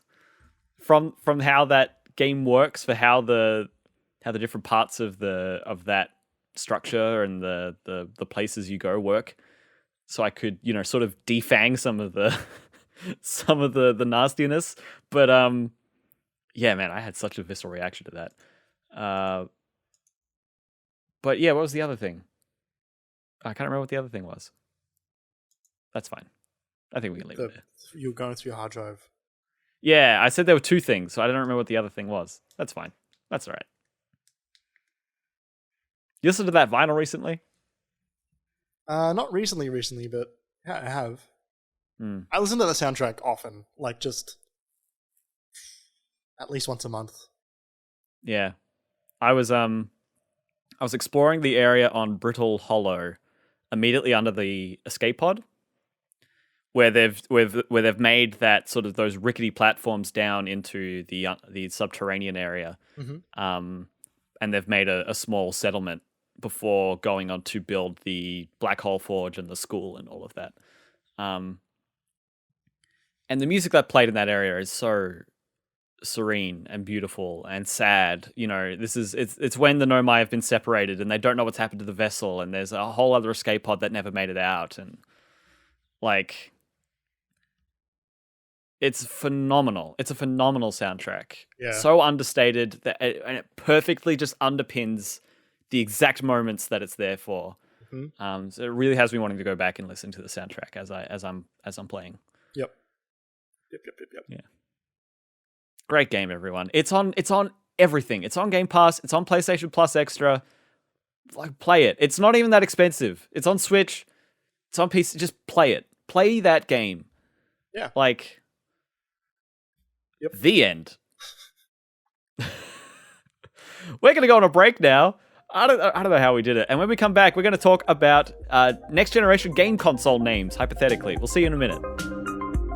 from how that game works, for how the different parts of that structure and the places you go work. So I could sort of defang some of the nastiness. But yeah, man, I had such a visceral reaction to that. But yeah, what was the other thing? I can't remember what the other thing was. That's fine. I think we can leave it there. You were going through your hard drive. Yeah, I said there were two things, so I don't remember what the other thing was. That's fine. That's all right. You listened to that vinyl recently? Not recently, but yeah, I have. I listen to the soundtrack often, just at least once a month. Yeah. I was exploring the area on Brittle Hollow, immediately under the escape pod, where they've made that sort of those rickety platforms down into the subterranean area, and they've made a small settlement before going on to build the Black Hole Forge and the school and all of that. And the music that played in that area is so serene and beautiful and sad. It's when the Nomai have been separated and they don't know what's happened to the vessel, and there's a whole other escape pod that never made it out, and it's phenomenal. It's a phenomenal soundtrack. Yeah. So understated and it perfectly just underpins the exact moments that it's there for. So it really has me wanting to go back and listen to the soundtrack as I'm playing. Yep. Yeah. Great game, everyone. It's on everything. It's on Game Pass. It's on PlayStation Plus Extra. Play it. It's not even that expensive. It's on Switch. It's on PC. Just play it. Play that game. Yeah. Yep. The end. We're going to go on a break now. I don't know how we did it. And when we come back, we're going to talk about next generation game console names, hypothetically. We'll see you in a minute.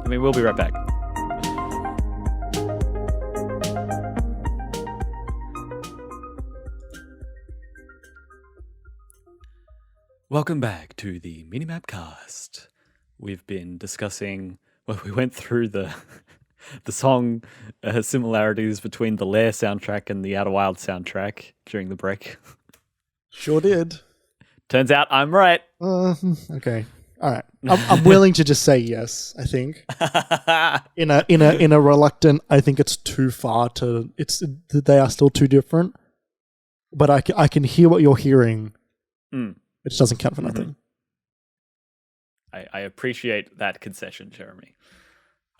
We'll be right back. Welcome back to the MiniMapCast. We've been discussing, we went through the song similarities between the Lair soundtrack and the Outer Wilds soundtrack during the break. Sure did. Turns out I'm right. Okay. All right. I'm willing to just say yes, I think. in a reluctant, I think it's too far they are still too different. But I can hear what you're hearing. It just doesn't count for nothing. I appreciate that concession, Jeremy.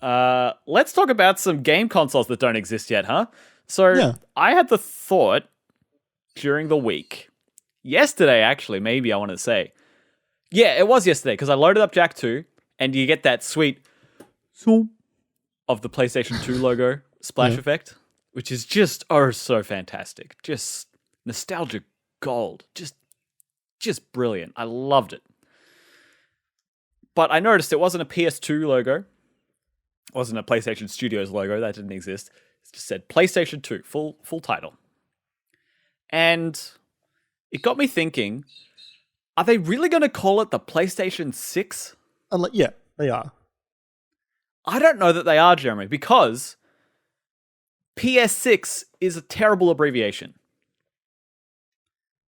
Let's talk about some game consoles that don't exist yet, huh? So yeah. I had the thought during the week, yesterday actually, maybe I want to say. Yeah, it was yesterday, because I loaded up Jak II, and you get that sweet of the PlayStation 2 logo splash effect, which is just so fantastic. Just nostalgic gold. Just brilliant. I loved it. But I noticed it wasn't a PS2 logo. It wasn't a PlayStation Studios logo. That didn't exist. It just said PlayStation 2, full title. And it got me thinking, are they really going to call it the PlayStation 6? Yeah, they are. I don't know that they are, Jeremy, because PS6 is a terrible abbreviation.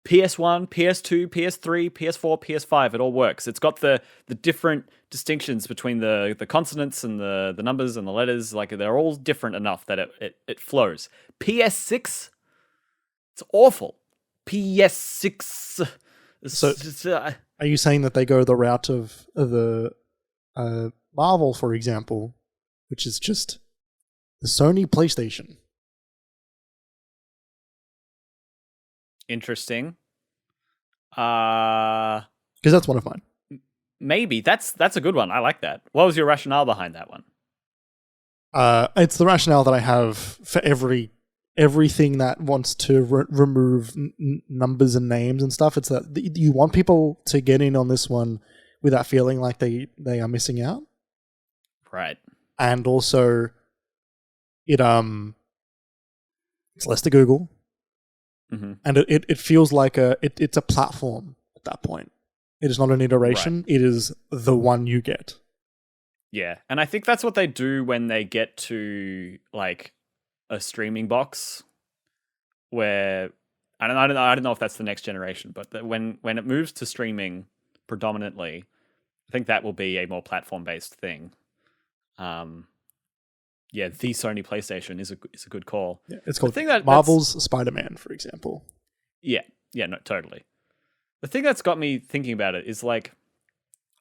PS1, PS2, PS3, PS4, PS5, it all works. It's got the different distinctions between the consonants and the numbers and the letters. Like, they're all different enough that it flows. PS6, it's awful. PS6. So, are you saying that they go the route of the Marvel, for example, which is just the Sony PlayStation? Interesting. Because that's one of mine. Maybe that's a good one. I like that. What was your rationale behind that one? It's the rationale that I have for everything that wants to remove numbers and names and stuff. It's that you want people to get in on this one without feeling like they are missing out. Right. And also, it's less to Google. Mm-hmm. And it feels like it's a platform at that point. It is not an iteration. Right. It is the one you get. Yeah, and I think that's what they do when they get to like a streaming box, where I don't know if that's the next generation, but when it moves to streaming predominantly, I think that will be a more platform based thing. Yeah, the Sony PlayStation is a good call. Yeah, it's called Marvel's Spider-Man, for example. Yeah, no, totally. The thing that's got me thinking about it is like,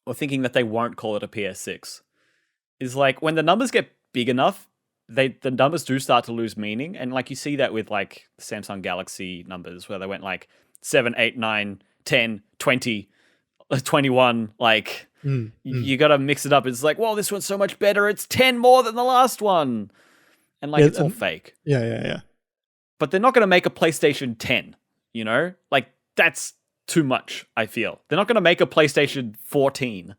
or thinking that they won't call it a PS6, is like when the numbers get big enough, the numbers do start to lose meaning, and like you see that with like Samsung Galaxy numbers where they went like 7, 8, 9, 10, 20, 21, like. You got to mix it up. It's like, well, this one's so much better. It's 10 more than the last one. And like, it's all fake. Yeah. But they're not going to make a PlayStation 10, you know? Like, that's too much, I feel. They're not going to make a PlayStation 14.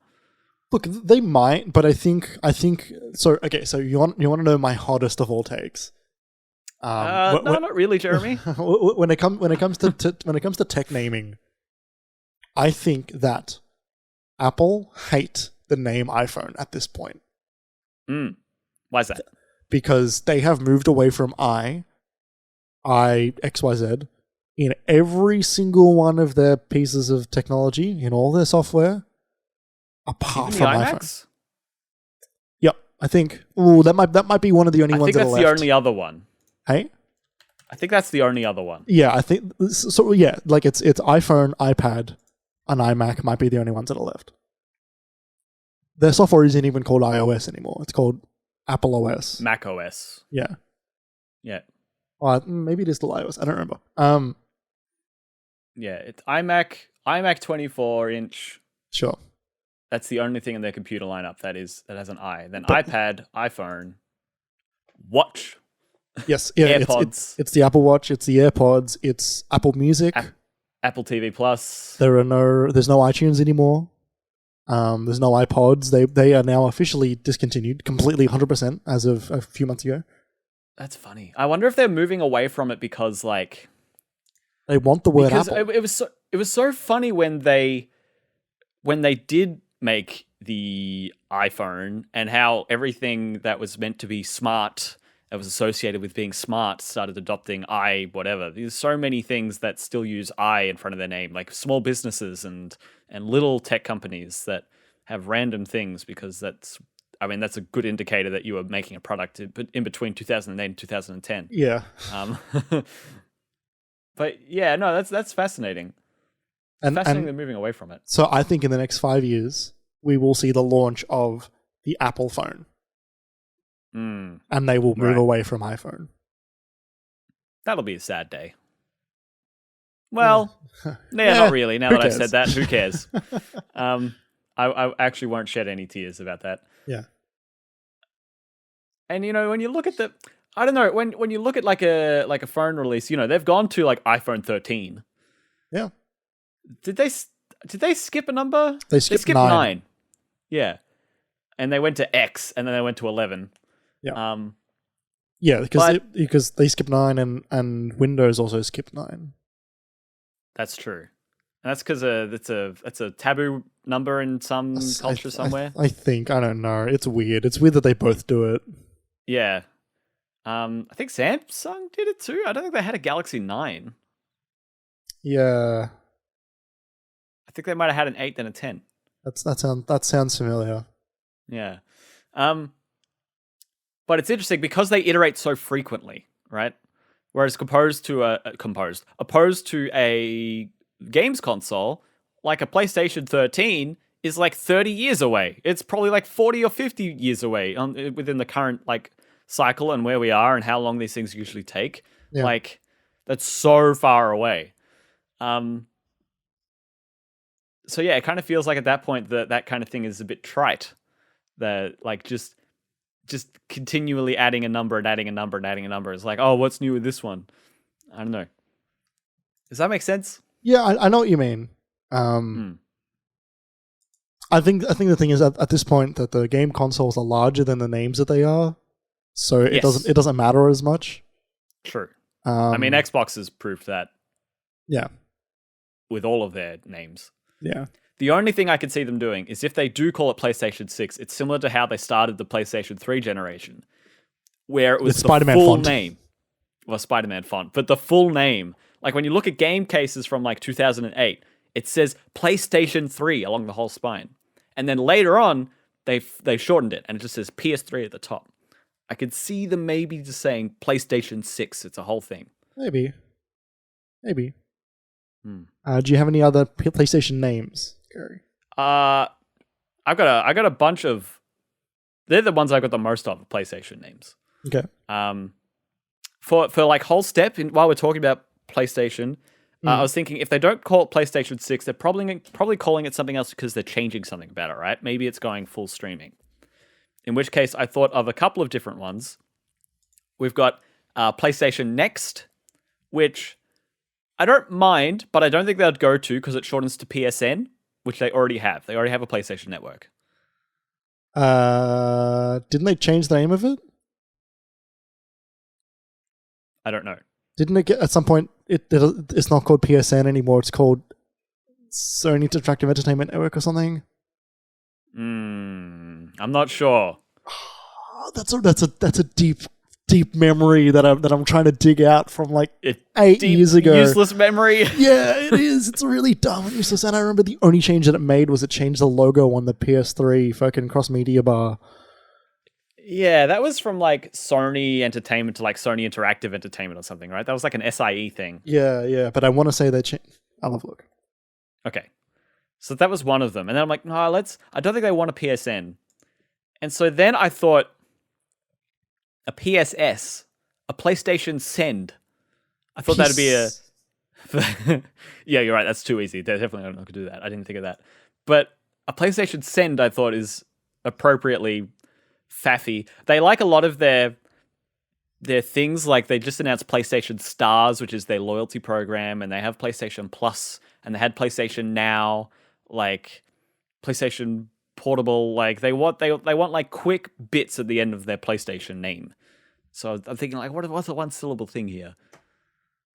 Look, they might, but I think so. Okay, so you want to know my hottest of all takes? No, not really, Jeremy. when it comes to tech naming, I think that Apple hate the name iPhone at this point. Why is that? Because they have moved away from XYZ in every single one of their pieces of technology, in all their software, apart from iPhone. Yep, I think. Ooh, that might be one of the only ones that are left. I think that's the only other one. Hey? I think that's the only other one. Yeah, I think so. Yeah, like it's iPhone, iPad, and iMac might be the only ones that are left. Their software isn't even called iOS anymore. It's called Apple OS. Mac OS. Yeah. Yeah. Maybe it is still iOS. I don't remember. Yeah, it's iMac 24-inch. Sure. That's the only thing in their computer lineup that has an i. Then iPad, iPhone, watch. Yes, yeah, AirPods. It's the Apple Watch. It's the AirPods. It's Apple Music. Apple TV Plus. There's no iTunes anymore. There's no iPods. They are now officially discontinued completely, 100% as of a few months ago. That's funny. I wonder if they're moving away from it because like they want the word Apple. It was so funny when they did make the iPhone and how everything that was meant to be smart, that was associated with being smart, started adopting whatever. There's so many things that still use in front of their name, like small businesses and little tech companies that have random things, because that's a good indicator that you are making a product in between 2008 and 2010. Yeah. But yeah, no, that's fascinating. And fascinating they're moving away from it. So I think in the next 5 years, we will see the launch of the Apple phone. And they will move away from iPhone. That'll be a sad day. Well, not really. Now that I've said that, who cares? I actually won't shed any tears about that. Yeah. And when you look at I don't know, when you look at like a phone release, they've gone to like iPhone 13. Yeah. Did they skip a number? They skipped 9. Yeah. And they went to X, and then they went to 11. Yeah. Yeah, because they skipped 9 and Windows also skipped 9. That's true. And that's because it's a taboo number in some culture somewhere. I think. I don't know. It's weird. It's weird that they both do it. Yeah. I think Samsung did it too. I don't think they had a Galaxy 9. Yeah, I think they might have had an 8 then a 10. that sounds familiar. Yeah. But it's interesting because they iterate so frequently, right? Whereas opposed to a games console, like a PlayStation 13 is like 30 years away. It's probably like 40 or 50 years away within the current like cycle and where we are and how long these things usually take. Yeah. Like that's so far away. So yeah, it kind of feels like at that point that kind of thing is a bit trite. That like just continually adding a number and adding a number and adding a number. It's like, oh, what's new with this one? I don't know. Does that make sense? Yeah, I know what you mean. I think the thing is at this point that the game consoles are larger than the names that they are, so it doesn't matter as much. True. I mean, Xbox has proved that. Yeah. With all of their names. Yeah. The only thing I could see them doing is if they do call it PlayStation 6, it's similar to how they started the PlayStation 3 generation, where it was the Spider-Man full font. name. Well, Spider-Man font, but the full name. Like when you look at game cases from like 2008, it says PlayStation 3 along the whole spine. And then later on, they shortened it, and it just says PS3 at the top. I could see them maybe just saying PlayStation 6. It's a whole thing. Maybe. Do you have any other PlayStation names, Kerry? I've got a bunch of. They're the ones I got the most of PlayStation names. Okay. For like whole step while we're talking about PlayStation, I was thinking if they don't call it PlayStation 6, they're probably calling it something else because they're changing something about it, right? Maybe it's going full streaming. In which case, I thought of a couple of different ones. We've got PlayStation Next, which I don't mind, but I don't think they'd go to because it shortens to PSN, which they already have. They already have a PlayStation Network. Didn't they change the name of it? I don't know. Didn't it get at some point? It's not called PSN anymore. It's called Sony Interactive Entertainment Network or something. I'm not sure. That's a deep memory that I'm trying to dig out from like 8 years ago. Useless memory. Yeah, it is. It's really dumb and useless. And I remember the only change that it made was it changed the logo on the PS3 fucking cross media bar. Yeah, that was from like Sony Entertainment to like Sony Interactive Entertainment or something, right? That was like an SIE thing. Yeah. But I want to say they changed. I'll have a look. Okay. So that was one of them. And then I'm like, no, I don't think they want a PSN. And so then I thought a PSS, a PlayStation Send. I thought that'd be a... Yeah, you're right. That's too easy. They're definitely not going to do that. I didn't think of that. But a PlayStation Send, I thought, is appropriately faffy. They like a lot of their things. Like they just announced PlayStation Stars, which is their loyalty program, and they have PlayStation Plus, and they had PlayStation Now, like PlayStation Portable. Like they want like quick bits at the end of their PlayStation name. So I'm thinking like, what's the one syllable thing here?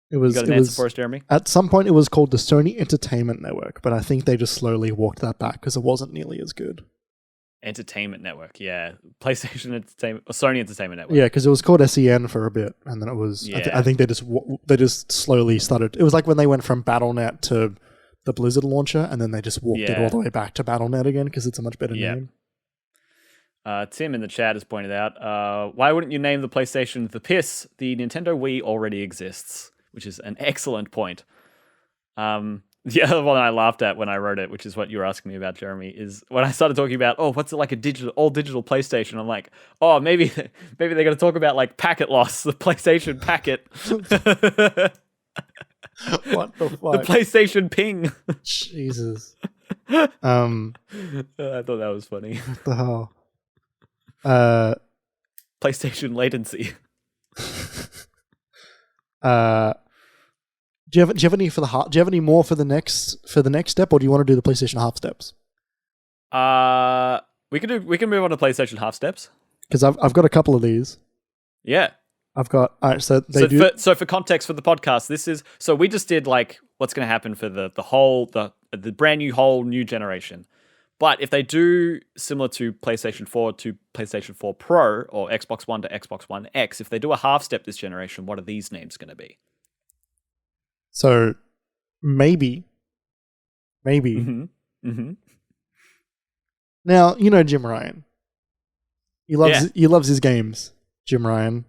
You got an answer for us, Jeremy? At some point, it was called the Sony Entertainment Network, but I think they just slowly walked that back because it wasn't nearly as good. Entertainment Network, yeah. PlayStation Entertainment, or Sony Entertainment Network. Yeah, because it was called SEN for a bit, and then it was. Yeah. I think they just slowly started. It was like when they went from BattleNet to the Blizzard launcher, and then they just walked it all the way back to BattleNet again because it's a much better name. Tim in the chat has pointed out, why wouldn't you name the PlayStation the Piss? The Nintendo Wii already exists, which is an excellent point. The other one I laughed at when I wrote it, which is what you were asking me about, Jeremy, is when I started talking about, what's it like all digital PlayStation? I'm like, maybe they're going to talk about like packet loss, the PlayStation packet. What the fuck? The PlayStation ping. Jesus. I thought that was funny. What the hell? PlayStation latency. Do you have any for the do you have any more for the next step, or do you want to do the PlayStation half steps? We can move on to PlayStation half steps because I've got a couple of these. Yeah, I've got. All right, so for context for the podcast, this is we just did like what's going to happen for the brand new whole new generation, But if they do similar to PlayStation 4 to PlayStation 4 Pro or Xbox One to Xbox One X, if they do a half step this generation, what are these names going to be? So maybe. Mm-hmm. Now, you know Jim Ryan. He loves his games, Jim Ryan.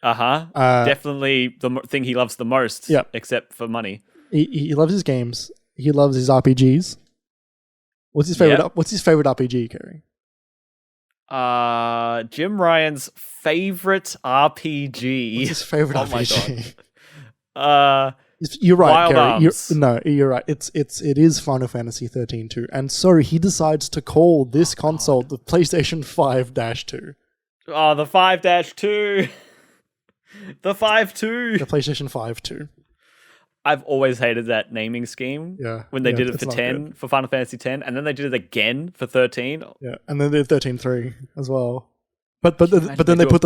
Definitely the thing he loves the most, except for money. He loves his games. He loves his RPGs. What's his favorite? What's his favorite RPG, Kerry? Jim Ryan's favorite RPG. What's his favorite RPG? My God. You're right, Wild Kerry. Arms. You're right. It is Final Fantasy 13 2, and so he decides to call this console the PlayStation 5-2. Oh, the 5-2. The 5-2. The PlayStation 5-2. I've always hated that naming scheme. Yeah. When they did it for 10, for Final Fantasy 10, and then they did it again for 13. Yeah, and then they did 13.3 as well. But then they put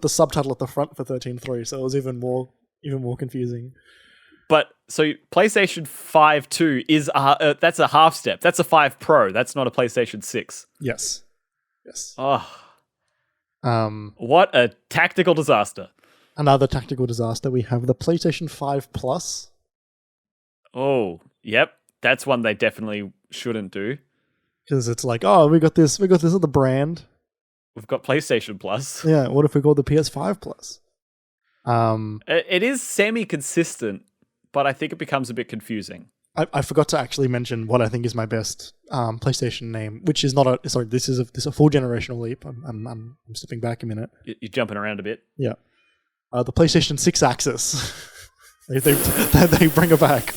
the subtitle at the front for 13.3, so it was even more confusing. But so PlayStation 5-2 is that's a half step. That's a 5 Pro. That's not a PlayStation 6. Yes. Oh. What a tactical disaster. Another tactical disaster. We have the PlayStation 5 Plus. Oh, yep. That's one they definitely shouldn't do. Because it's like, oh, we got this other brand. We've got PlayStation Plus. Yeah, what if we call the PS5 Plus? It is semi-consistent, but I think it becomes a bit confusing. I forgot to actually mention what I think is my best PlayStation name, which is not this is a full generational leap. I'm stepping back a minute. You're jumping around a bit. Yeah. The PlayStation 6 Axis. they bring it back.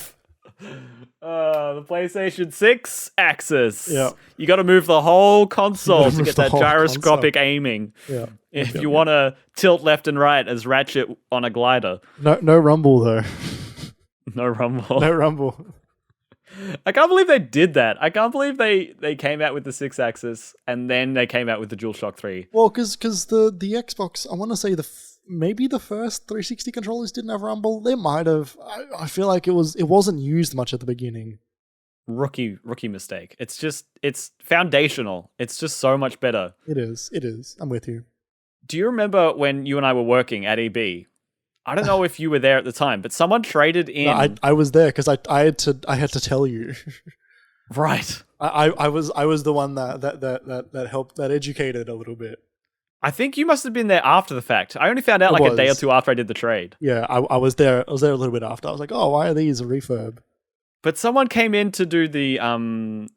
The PlayStation 6 Axis. Yeah. You got to move the whole console to get that gyroscopic aiming. Yeah. If you want to tilt left and right as Ratchet on a glider. No rumble though. No rumble. No rumble. I can't believe they did that. I can't believe they came out with the 6-axis and then they came out with the DualShock 3. Well, because the Xbox, I want to say maybe the first 360 controllers didn't have rumble. They might have. I feel like it wasn't used much at the beginning. Rookie mistake. It's foundational. It's just so much better. It is. I'm with you. Do you remember when you and I were working at EB? I don't know if you were there at the time, but someone traded in. No, I was there because I had to tell you. Right. I was the one that helped, that educated a little bit. I think you must have been there after the fact. I only found out a day or two after I did the trade. Yeah, I was there. I was there a little bit after. I was like, oh, why are these a refurb? But someone came in to do a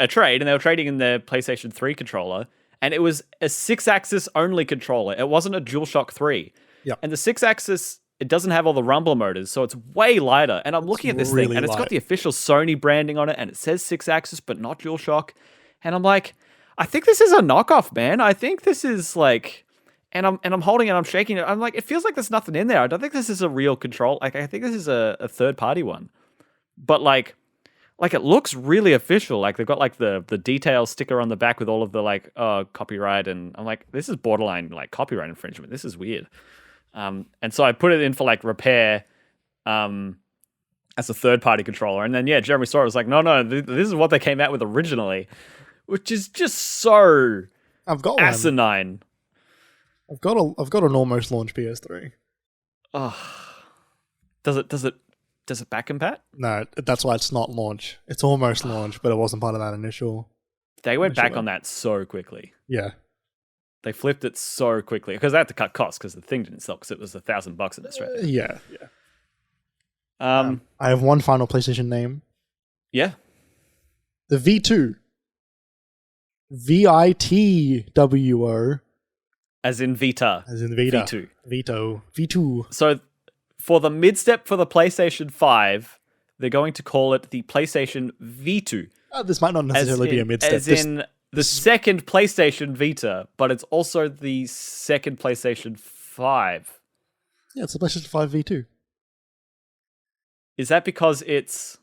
trade, and they were trading in their PlayStation 3 controller, and it was a 6-axis only controller. It wasn't a DualShock 3. Yeah. And the 6-axis, it doesn't have all the rumble motors, so it's way lighter. And I'm looking at this really thing, and it's got light. the official Sony branding on it, and it says 6-axis, but not DualShock. And I'm like, I think this is a knockoff, man. I think this is like, and I'm holding it, I'm shaking it. I'm like, it feels like there's nothing in there. I don't think this is a real control. Like, I think this is a third-party one. But like it looks really official. Like they've got like the detail sticker on the back with all of the like copyright, and I'm like, this is borderline like copyright infringement. This is weird. And so I put it in for like repair as a third-party controller. And then Jeremy saw it, was like, no, this is what they came out with originally, which is just so I've got asinine. I've got an almost launch PS3. Oh, does it back compat? No, that's why it's not launch. It's almost launch, but it wasn't part of that initial. They went back on that so quickly. Yeah. They flipped it so quickly because they had to cut costs because the thing didn't sell because it was $1,000 in Australia. Yeah. I have one final PlayStation name. Yeah. The V2. VITWO. As in Vita. As in Vita. V2. Vito. V2. So for the mid-step for the PlayStation 5, they're going to call it the PlayStation V2. This might not necessarily be a mid-step. As in the second PlayStation Vita, but it's also the second PlayStation 5. Yeah, it's the PlayStation 5 V2. Is that because it's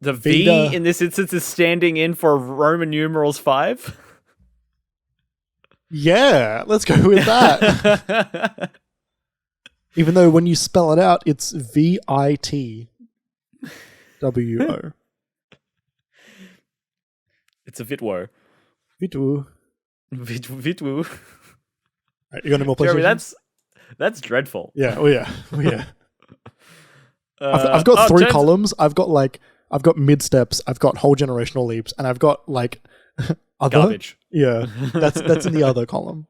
the Vita. V in this instance is standing in for Roman numerals 5? Yeah, let's go with that. Even though when you spell it out, it's VITWO. It's a Vitwo. Vitu. Vitwo. Right, you got any more PlayStation? Jeremy, that's dreadful. Yeah. Oh yeah. Oh yeah. I've got three columns. I've got mid steps. I've got whole generational leaps, and I've got like other garbage. Yeah, that's in the other column.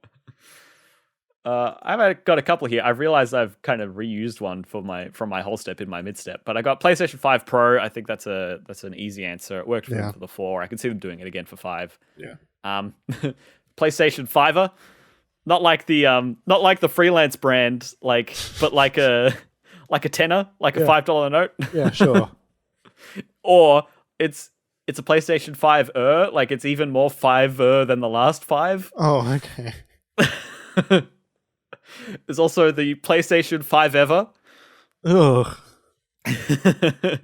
I've got a couple here. I've realized I've kind of reused one from my whole step in my mid step, but I got PlayStation 5 Pro. I think that's an easy answer. It worked for them for the 4. I can see them doing it again for 5. Yeah. PlayStation 5er, not like the freelance brand, but like a tenner, like a $5 note. Yeah, sure. Or it's a PlayStation 5 like it's even more 5 than the last 5. Oh, okay. There's also the PlayStation 5 ever. Ugh. And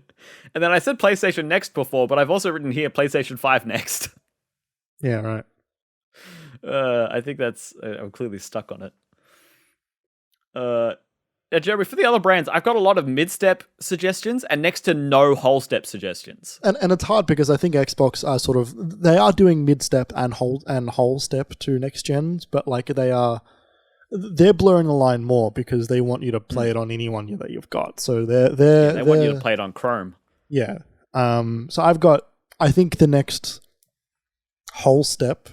then I said PlayStation Next before, but I've also written here PlayStation 5 Next. Yeah, right. I think I'm clearly stuck on it. Jeremy, for the other brands, I've got a lot of mid-step suggestions and next to no whole-step suggestions. And it's hard because I think Xbox are they are doing mid-step and whole step to next gens, but like they're blurring the line more because they want you to play it on anyone that you've got. So they want you to play it on Chrome. Yeah. So I think the next whole step.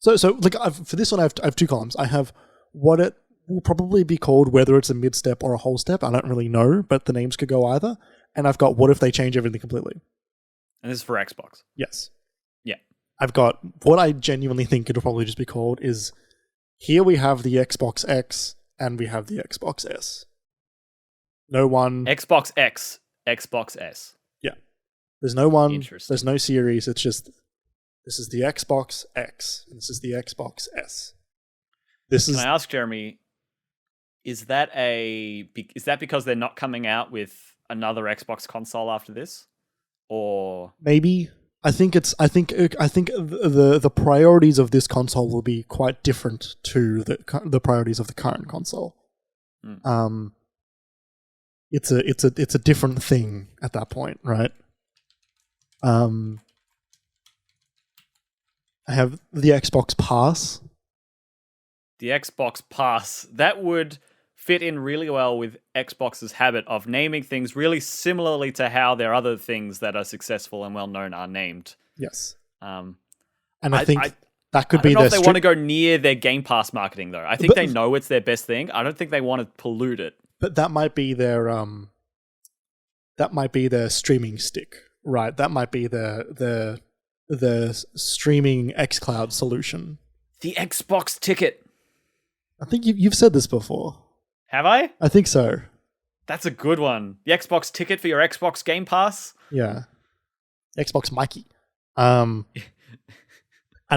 So like for this one, I have 2 columns. I have what it will probably be called, whether it's a mid step or a whole step. I don't really know, but the names could go either. And I've got what if they change everything completely. And this is for Xbox. Yes. Yeah. I've got what I genuinely think it'll probably just be called is here we have the Xbox X and we have the Xbox S. No one. Xbox X, Xbox S. Yeah. There's no one. Interesting. There's no series. It's just this is the Xbox X and this is the Xbox S. Can I ask Jeremy? Is that because they're not coming out with another Xbox console after this, or maybe? I think the priorities of this console will be quite different to the priorities of the current console. It's a different thing at that point, right? I have the Xbox Pass. The Xbox Pass, that would fit in really well with Xbox's habit of naming things really similarly to how their other things that are successful and well known are named. Yes. And I think that could be. I don't know their if they want to go near their Game Pass marketing though. I think they know it's their best thing. I don't think they want to pollute it. But that might be their streaming stick, right? That might be the streaming xCloud solution. The Xbox ticket. I think you've said this before. Have I? I think so. That's a good one. The Xbox ticket for your Xbox Game Pass? Yeah. Xbox Mikey. And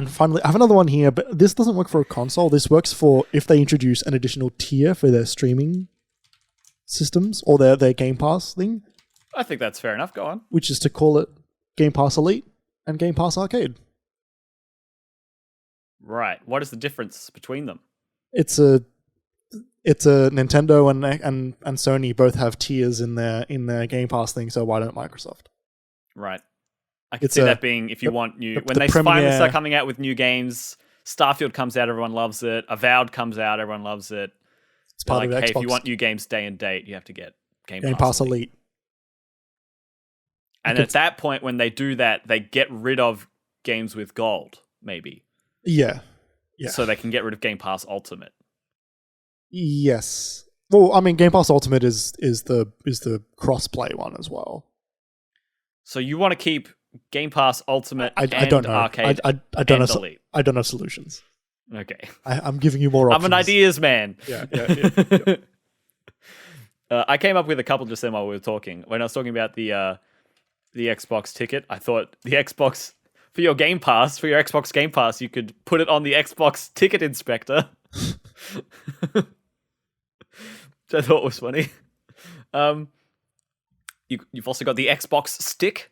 finally, I have another one here, but this doesn't work for a console. This works for if they introduce an additional tier for their streaming systems or their Game Pass thing. I think that's fair enough. Go on. Which is to call it Game Pass Elite and Game Pass Arcade. Right. What is the difference between them? It's a Nintendo and Sony both have tiers in their Game Pass thing, so why don't Microsoft? Right. I can see that being if you want new when they premiere, finally start coming out with new games, Starfield comes out, everyone loves it. Avowed comes out, everyone loves it. It's part of hey, Xbox. if you want new games day and date, you have to get Game Pass Elite. And at that point, when they do that, they get rid of games with gold, maybe. Yeah. So they can get rid of Game Pass Ultimate. Yes. Well, I mean, Game Pass Ultimate is the cross-play one as well. So you want to keep Game Pass Ultimate I don't know. Arcade I don't and know. Elite. I don't have solutions. Okay. I'm giving you more options. I'm an ideas man. Yeah. I came up with a couple just then while we were talking. When I was talking about the Xbox ticket, I thought the Xbox for your Xbox Game Pass, you could put it on the Xbox ticket inspector. Which I thought was funny. You've also got the Xbox stick.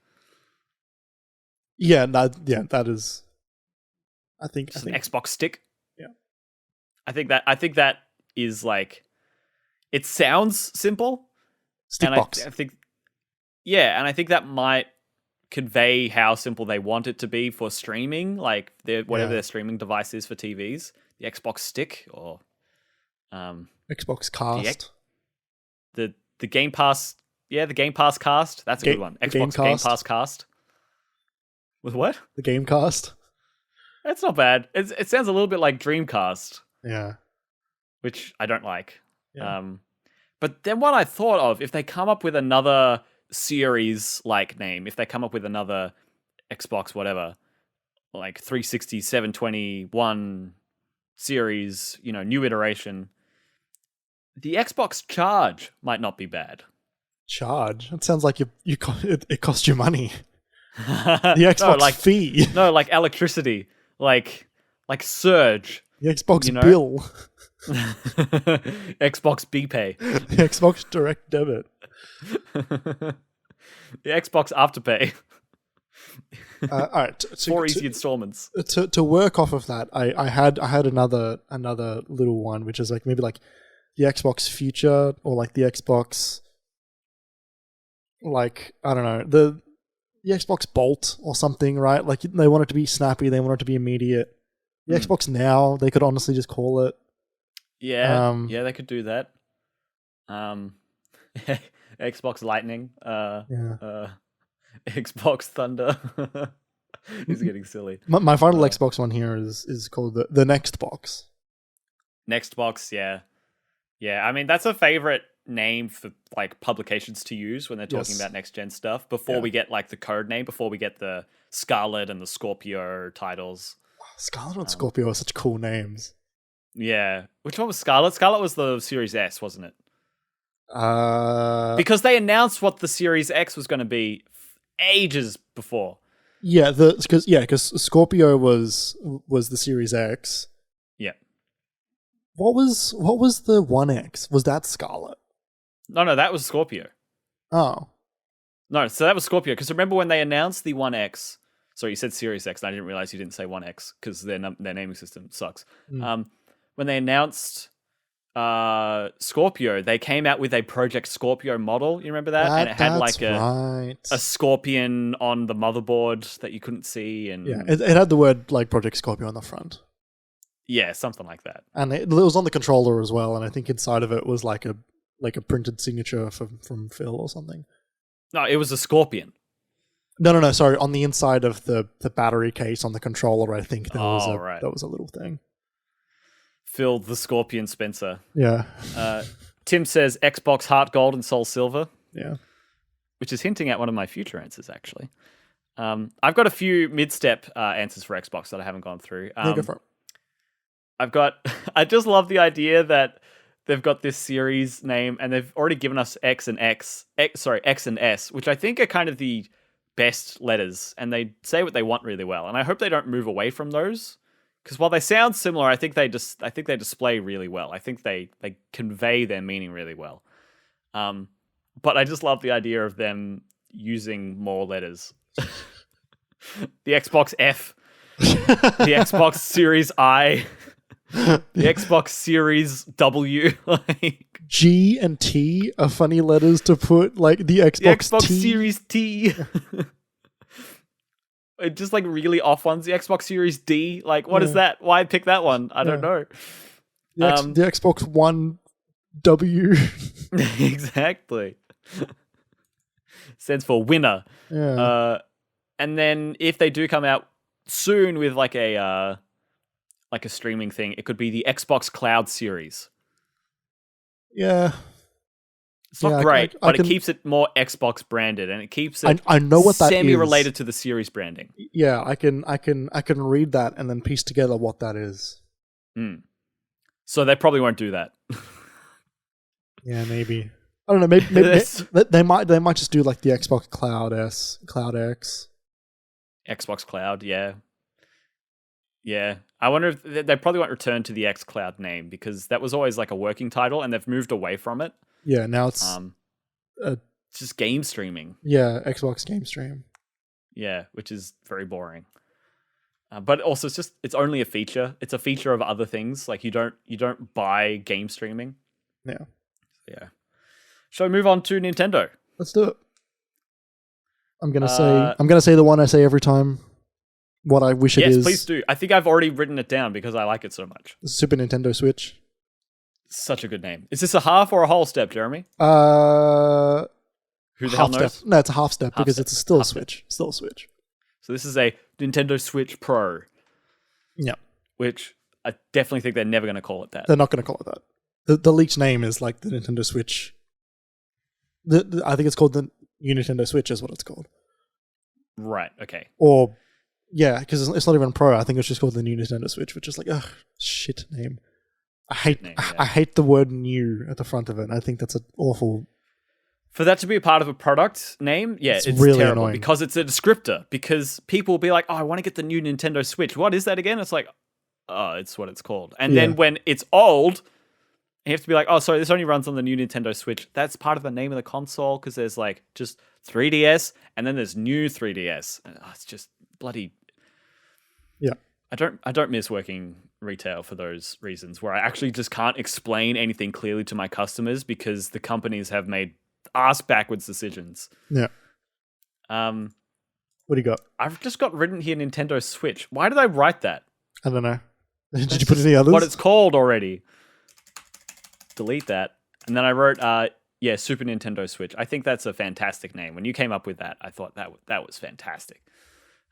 That is. I think an Xbox stick. Yeah, I think that is like. It sounds simple. Stick box. I think that might convey how simple they want it to be for streaming, like whatever their streaming device is for TVs, the Xbox Stick or Xbox Cast. The Game Pass, the Game Pass Cast. That's a good one. Xbox Game Pass Cast. With what? The Gamecast. That's not bad. It sounds a little bit like Dreamcast. Yeah. Which I don't like. Yeah. But then what I thought of, if they come up with another series-like name, if they come up with another Xbox whatever, like 360, 721 series, new iteration, the Xbox Charge might not be bad. Charge? It sounds like it costs you money. The Xbox fee. No, like electricity. Like Surge. The Xbox bill. Xbox BPay. The Xbox Direct Debit. The Xbox Afterpay. All right, 4 easy installments. To work off of that, I had another little one, which is like maybe like the Xbox Future or like the Xbox, like I don't know, the Xbox Bolt or something, right? Like they want it to be snappy, they want it to be immediate. The Xbox Now, they could honestly just call it. Yeah, they could do that. Xbox Lightning, Xbox Thunder. He's getting silly. My final Xbox one here is called the Next Box. Next Box, yeah. I mean, that's a favorite name for like publications to use when they're talking about next gen stuff. Before we get like the code name, before we get the Scarlet and the Scorpio titles. Scarlet and Scorpio are such cool names. Yeah. Which one was Scarlet? Scarlet was the Series S, wasn't it? Because they announced what the Series X was going to be ages before. Yeah, because Scorpio was the Series X. Yeah. What was the 1X? Was that Scarlet? No, that was Scorpio. Oh. No, so that was Scorpio. Because remember when they announced the 1X? Sorry, you said Series X, and I didn't realize you didn't say 1X because their naming system sucks. When they announced Scorpio, they came out with a Project Scorpio model. You remember that? And it had like a scorpion on the motherboard that you couldn't see. And it had the word like Project Scorpio on the front. Yeah, something like that. And it was on the controller as well. And I think inside of it was like a printed signature from Phil or something. No, it was a scorpion. No. Sorry, on the inside of the battery case on the controller, I think there was a little thing. Phil the Scorpion Spencer. Yeah. Tim says Xbox Heart Gold and Soul Silver. Yeah. Which is hinting at one of my future answers, actually. I've got a few mid-step answers for Xbox that I haven't gone through. Go for it. I just love the idea that they've got this series name and they've already given us X and S, which I think are kind of the best letters, and they say what they want really well. And I hope they don't move away from those. Because while they sound similar, I think they display really well. I think they convey their meaning really well. But I just love the idea of them using more letters. The Xbox F, the Xbox Series I, the Xbox Series W. G and T are funny letters to put, like the Xbox T. Series T. Just like really off ones. The Xbox Series D. Like, what is that? Why pick that one? I don't know. The Xbox One W. Exactly. Stands for winner. Yeah. And then if they do come out soon with like a streaming thing, it could be the Xbox Cloud Series. Yeah. It's not great, but it keeps it more Xbox branded, and it keeps it. I know what that is. Semi-related to the series branding. Yeah, I can read that and then piece together what that is. So they probably won't do that. Yeah, maybe. I don't know. Maybe they might just do like the Xbox Cloud S, Cloud X, Xbox Cloud. Yeah. I wonder if they probably won't return to the X Cloud name because that was always like a working title, and they've moved away from it. Yeah, now it's just game streaming. Yeah, Xbox Game Stream. Yeah, which is very boring. But also, it's only a feature. It's a feature of other things. Like you don't buy game streaming. Yeah. Shall we move on to Nintendo? Let's do it. I'm gonna say the one I say every time. What I wish it is. Yes, please do. I think I've already written it down because I like it so much. Super Nintendo Switch. Such a good name. Is this a half or a whole step, Jeremy? Who the hell knows? Step. No, it's a half step because it's still a Switch. Still a Switch. So this is a Nintendo Switch Pro. Yeah. Which I definitely think they're never going to call it that. They're not going to call it that. The leaked name is like the Nintendo Switch. I think it's called the new Nintendo Switch is what it's called. Right, okay. Or, yeah, because it's not even Pro. I think it's just called the new Nintendo Switch, which is like, ugh, shit name. I hate the word new at the front of it. I think that's an awful... For that to be a part of a product name, yeah, it's really terrible annoying. Because it's a descriptor. Because people will be like, oh, I want to get the new Nintendo Switch. What is that again? It's like, oh, it's what it's called. And then when it's old, you have to be like, oh, sorry, this only runs on the new Nintendo Switch. That's part of the name of the console because there's like just 3DS and then there's new 3DS. It's just bloody... Yeah. I don't miss working retail for those reasons where I actually just can't explain anything clearly to my customers because the companies have made ass backwards decisions. Yeah. What do you got? I've just got written here Nintendo Switch. Why did I write that? I don't know. Did you put any others? What it's called already. Delete that. And then I wrote, Super Nintendo Switch. I think that's a fantastic name. When you came up with that, I thought that was fantastic.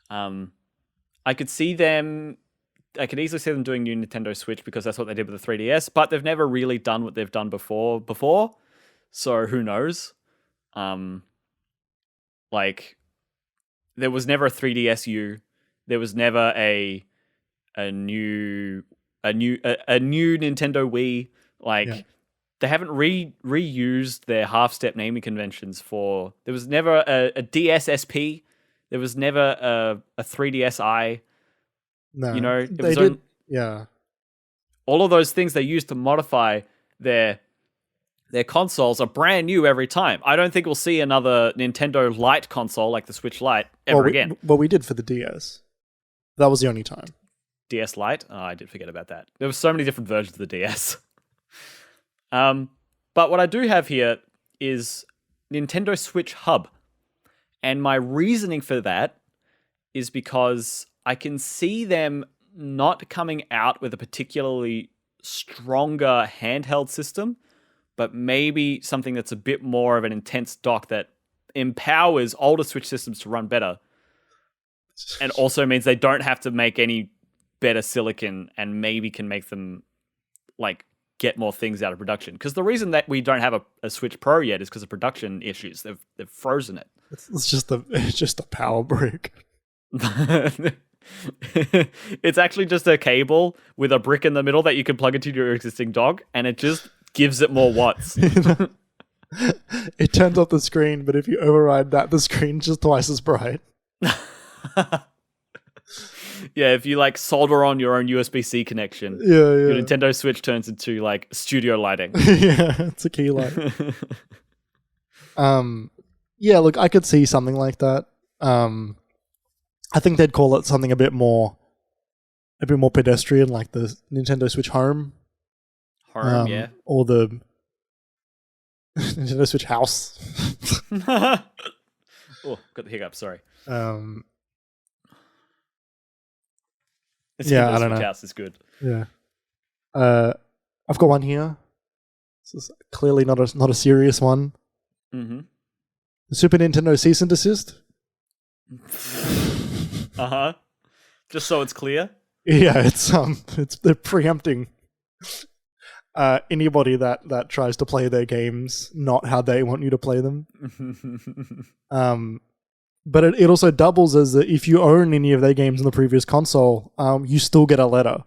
I could easily see them doing new Nintendo Switch because that's what they did with the 3DS, but they've never really done what they've done before. So who knows? Like there was never a 3DSu. There was never a new Nintendo Wii. Like they haven't reused their half-step naming conventions for. There was never a DS SP. There was never a 3DSi. No, you know, they did. Yeah, all of those things they used to modify their consoles are brand new every time. I don't think we'll see another Nintendo Lite console like the Switch Lite again. Well, we did for the DS. That was the only time. DS Lite? Oh, I did forget about that. There were so many different versions of the DS. But what I do have here is Nintendo Switch Hub. And my reasoning for that is because I can see them not coming out with a particularly stronger handheld system, but maybe something that's a bit more of an intense dock that empowers older Switch systems to run better. And also means they don't have to make any better silicon and maybe can make them like get more things out of production. Because the reason that we don't have a Switch Pro yet is because of production issues. They've frozen it. It's just a power brick. It's actually just a cable with a brick in the middle that you can plug into your existing dock, and it just gives it more watts. It turns off the screen, but if you override that, the screen's just twice as bright. Yeah, if you like solder on your own USB-C connection, your Nintendo Switch turns into like studio lighting. Yeah, it's a key light. Yeah, look, I could see something like that. I think they'd call it something a bit more pedestrian, like the Nintendo Switch Home. Yeah. Or the Nintendo Switch House. Oh, got the hiccup, sorry. I don't know. House is good. Yeah. I've got one here. This is clearly not a serious one. Mm-hmm. The Super Nintendo cease and desist. Uh-huh. Just so it's clear. Yeah, they're preempting anybody that tries to play their games not how they want you to play them. But it also doubles as that if you own any of their games in the previous console, you still get a letter.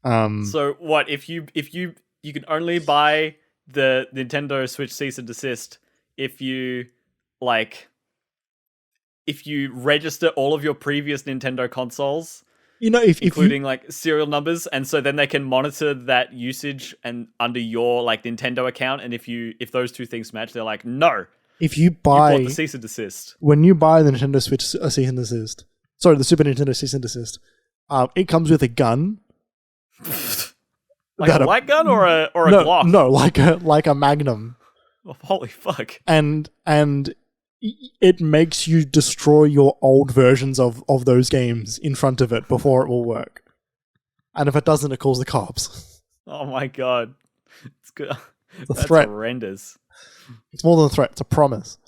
So what if you can only buy the Nintendo Switch cease and desist if you register all of your previous Nintendo consoles, including like serial numbers, and so then they can monitor that usage and under your like Nintendo account, and if those two things match, they're like, no. If you bought the cease and desist, when you buy the Nintendo Switch cease and desist, sorry, the Super Nintendo cease and desist, it comes with a gun. Like a light gun or a Glock? No, like a Magnum. Oh, holy fuck. And it makes you destroy your old versions of those games in front of it before it will work. And if it doesn't, it calls the cops. Oh my god. It's good. It's a That's threat. horrendous. It's more than a threat. It's a promise.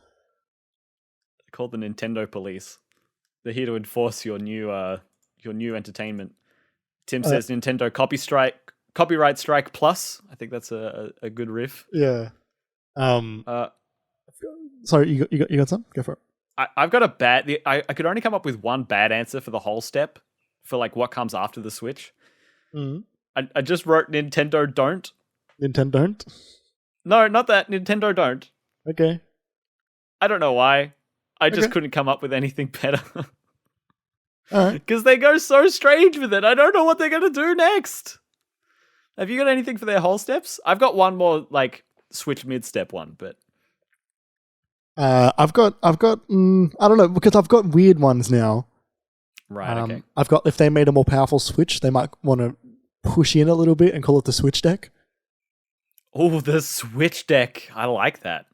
They're called the Nintendo police. They're here to enforce your new entertainment. Tim says Nintendo copyright strike plus. I think that's a good riff. Yeah. Sorry, you got some? Go for it. I've got a bad. I could only come up with one bad answer for the whole step for like what comes after the Switch. Mm. I just wrote Nintendo don't. Nintendo don't? No, not that. Nintendo don't. Okay. I don't know why. I just couldn't come up with anything better. Alright. Because they go so strange with it. I don't know what they're going to do next. Have you got anything for their whole steps? I've got one more, like, Switch mid-step one, but... I've got, I don't know, because I've got weird ones now. Right, okay. I've got, if they made a more powerful Switch, they might want to push in a little bit and call it the Switch deck. Oh, the Switch deck. I like that.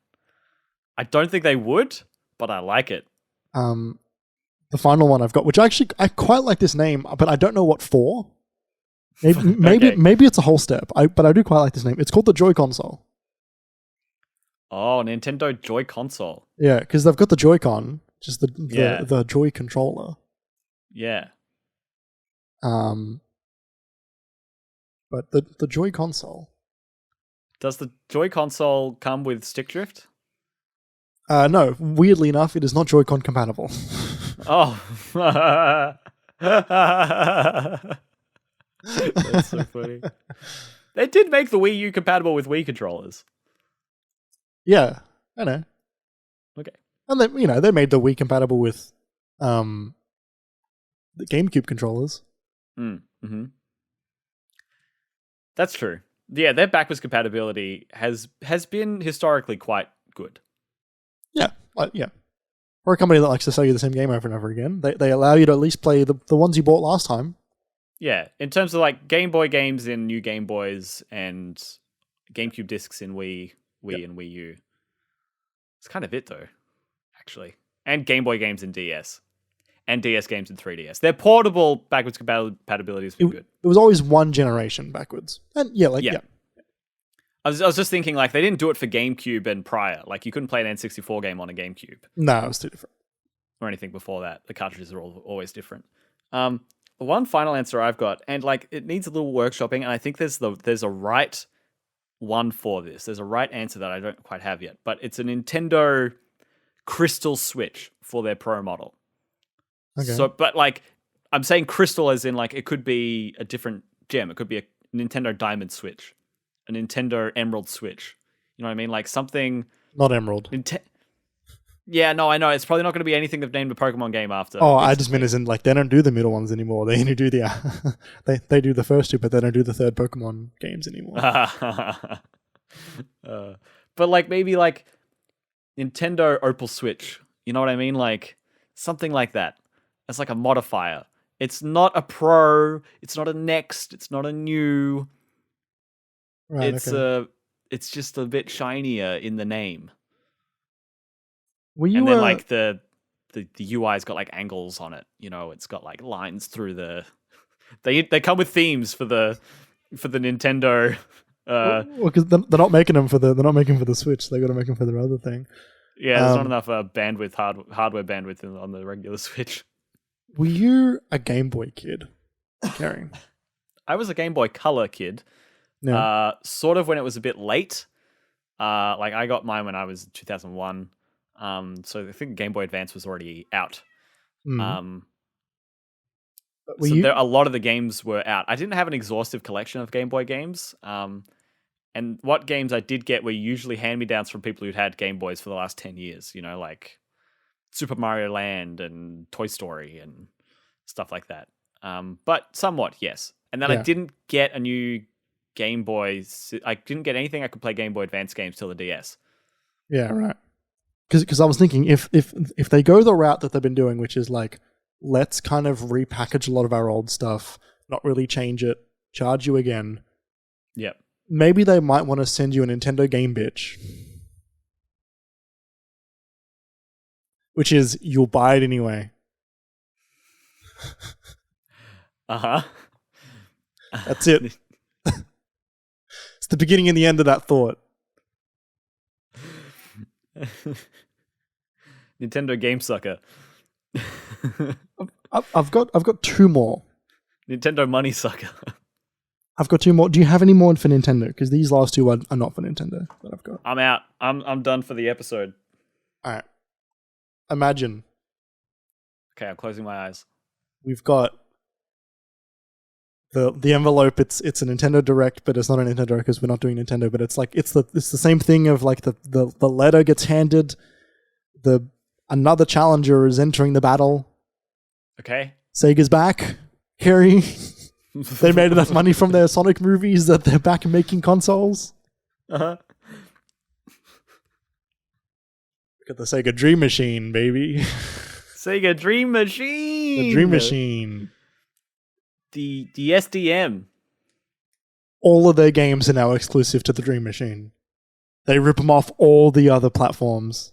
I don't think they would, but I like it. The final one I've got, which I quite like this name, but I don't know what for. Maybe it's a whole step, but I do quite like this name. It's called the Joy Console. Oh, Nintendo Joy Console. Yeah, because they've got the Joy-Con, just the Joy controller. Yeah. But the Joy Console. Does the Joy Console come with stick drift? No, weirdly enough, it is not Joy-Con compatible. Oh. That's so funny. They did make the Wii U compatible with Wii controllers. Yeah, I know. Okay. And they made the Wii compatible with the GameCube controllers. Mm-hmm. That's true. Yeah, their backwards compatibility has been historically quite good. Yeah, yeah. For a company that likes to sell you the same game over and over again, they allow you to at least play the ones you bought last time. Yeah, in terms of like Game Boy games in new Game Boys and GameCube discs in Wii and Wii U. It's kind of it though, actually. And Game Boy games in DS. And DS games in 3DS. Their portable backwards compatibility has been good. It was always one generation backwards. And yeah. I was just thinking, like, they didn't do it for GameCube and prior. Like, you couldn't play an N64 game on a GameCube. No, it was too different. Or anything before that. The cartridges are always different. One final answer I've got, and, like, it needs a little workshopping, and I think there's a right one for this. There's a right answer that I don't quite have yet. But it's a Nintendo Crystal Switch for their Pro model. Okay. So, but, like, I'm saying crystal as in, like, it could be a different gem. It could be a Nintendo Diamond Switch. A Nintendo Emerald Switch. You know what I mean? Like something... Not Emerald. Yeah, no, I know. It's probably not going to be anything they've named a Pokemon game after. Oh, I just meant as in, like, they don't do the middle ones anymore. They only do the... they do the first two, but they don't do the third Pokemon games anymore. But, like, maybe, like, Nintendo Opal Switch. You know what I mean? Like, something like that. It's like a modifier. It's not a Pro. It's not a Next. It's not a New... Right, it's just a bit shinier in the name. And then like the UI's got like angles on it. You know, it's got like lines through the. They come with themes for the Nintendo. Well, because they're not making them for the Switch. They got to make them for their other thing. Yeah, there's not enough bandwidth, hardware bandwidth on the regular Switch. Were you a Game Boy kid, Kerry? I was a Game Boy Color kid. No. Sort of when it was a bit late. Like I got mine when I was 2001. So I think Game Boy Advance was already out. Mm. A lot of the games were out. I didn't have an exhaustive collection of Game Boy games. And what games I did get were usually hand-me-downs from people who'd had Game Boys for the last 10 years. You know, like Super Mario Land and Toy Story and stuff like that. But somewhat, yes. And then I didn't get a new Game Boy. I didn't get anything I could play Game Boy Advance games till the DS. Yeah, right. Because I was thinking if they go the route that they've been doing, which is like, let's kind of repackage a lot of our old stuff, not really change it, charge you again. Yep. Maybe they might want to send you a Nintendo Game Bitch which is you'll buy it anyway. Uh-huh. That's it. It's the beginning and the end of that thought. Nintendo Game Sucker. I've got two more. Nintendo Money Sucker. I've got two more. Do you have any more for Nintendo? Because these last two are not for Nintendo that I've got. I'm out. I'm done for the episode. All right. Imagine Okay, I'm closing my eyes. we've got the envelope. It's a Nintendo Direct, but it's not a Nintendo Direct because we're not doing Nintendo. But it's like it's the same thing of like the letter gets handed. Another challenger is entering the battle. Okay. Sega's back. Kerry. They made enough money from their Sonic movies that they're back making consoles. Uh-huh. Look at the Sega Dream Machine, baby. Sega Dream Machine. The Dream Machine. The SDM. All of their games are now exclusive to the Dream Machine. They rip them off all the other platforms.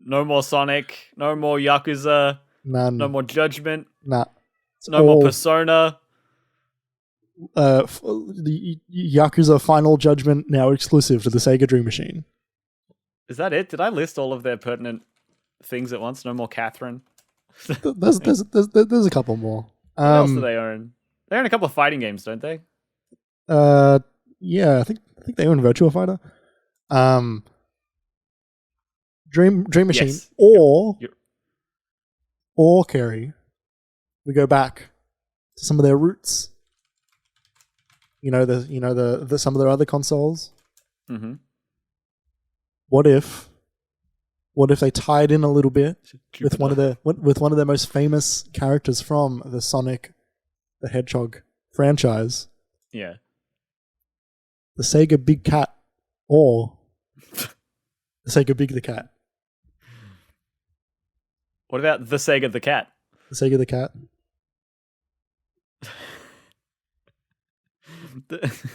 No more Sonic. No more Yakuza. None. No more Judgment. Nah. No more Persona. The Yakuza Final Judgment now exclusive to the Sega Dream Machine. Is that it? Did I list all of their pertinent things at once? No more Catherine. There's a couple more. What else do they own? They own a couple of fighting games, don't they? Yeah, I think they own Virtua Fighter. Dream Machine, Yes. or Kerry. We go back to some of their roots. The some of their other consoles. Mm-hmm. What if they tied in a little bit with one of their most famous characters from the Sonic the Hedgehog franchise? Yeah. The Sega Big Cat or the Sega Big the Cat. What about the Sega the Cat? The Sega the Cat.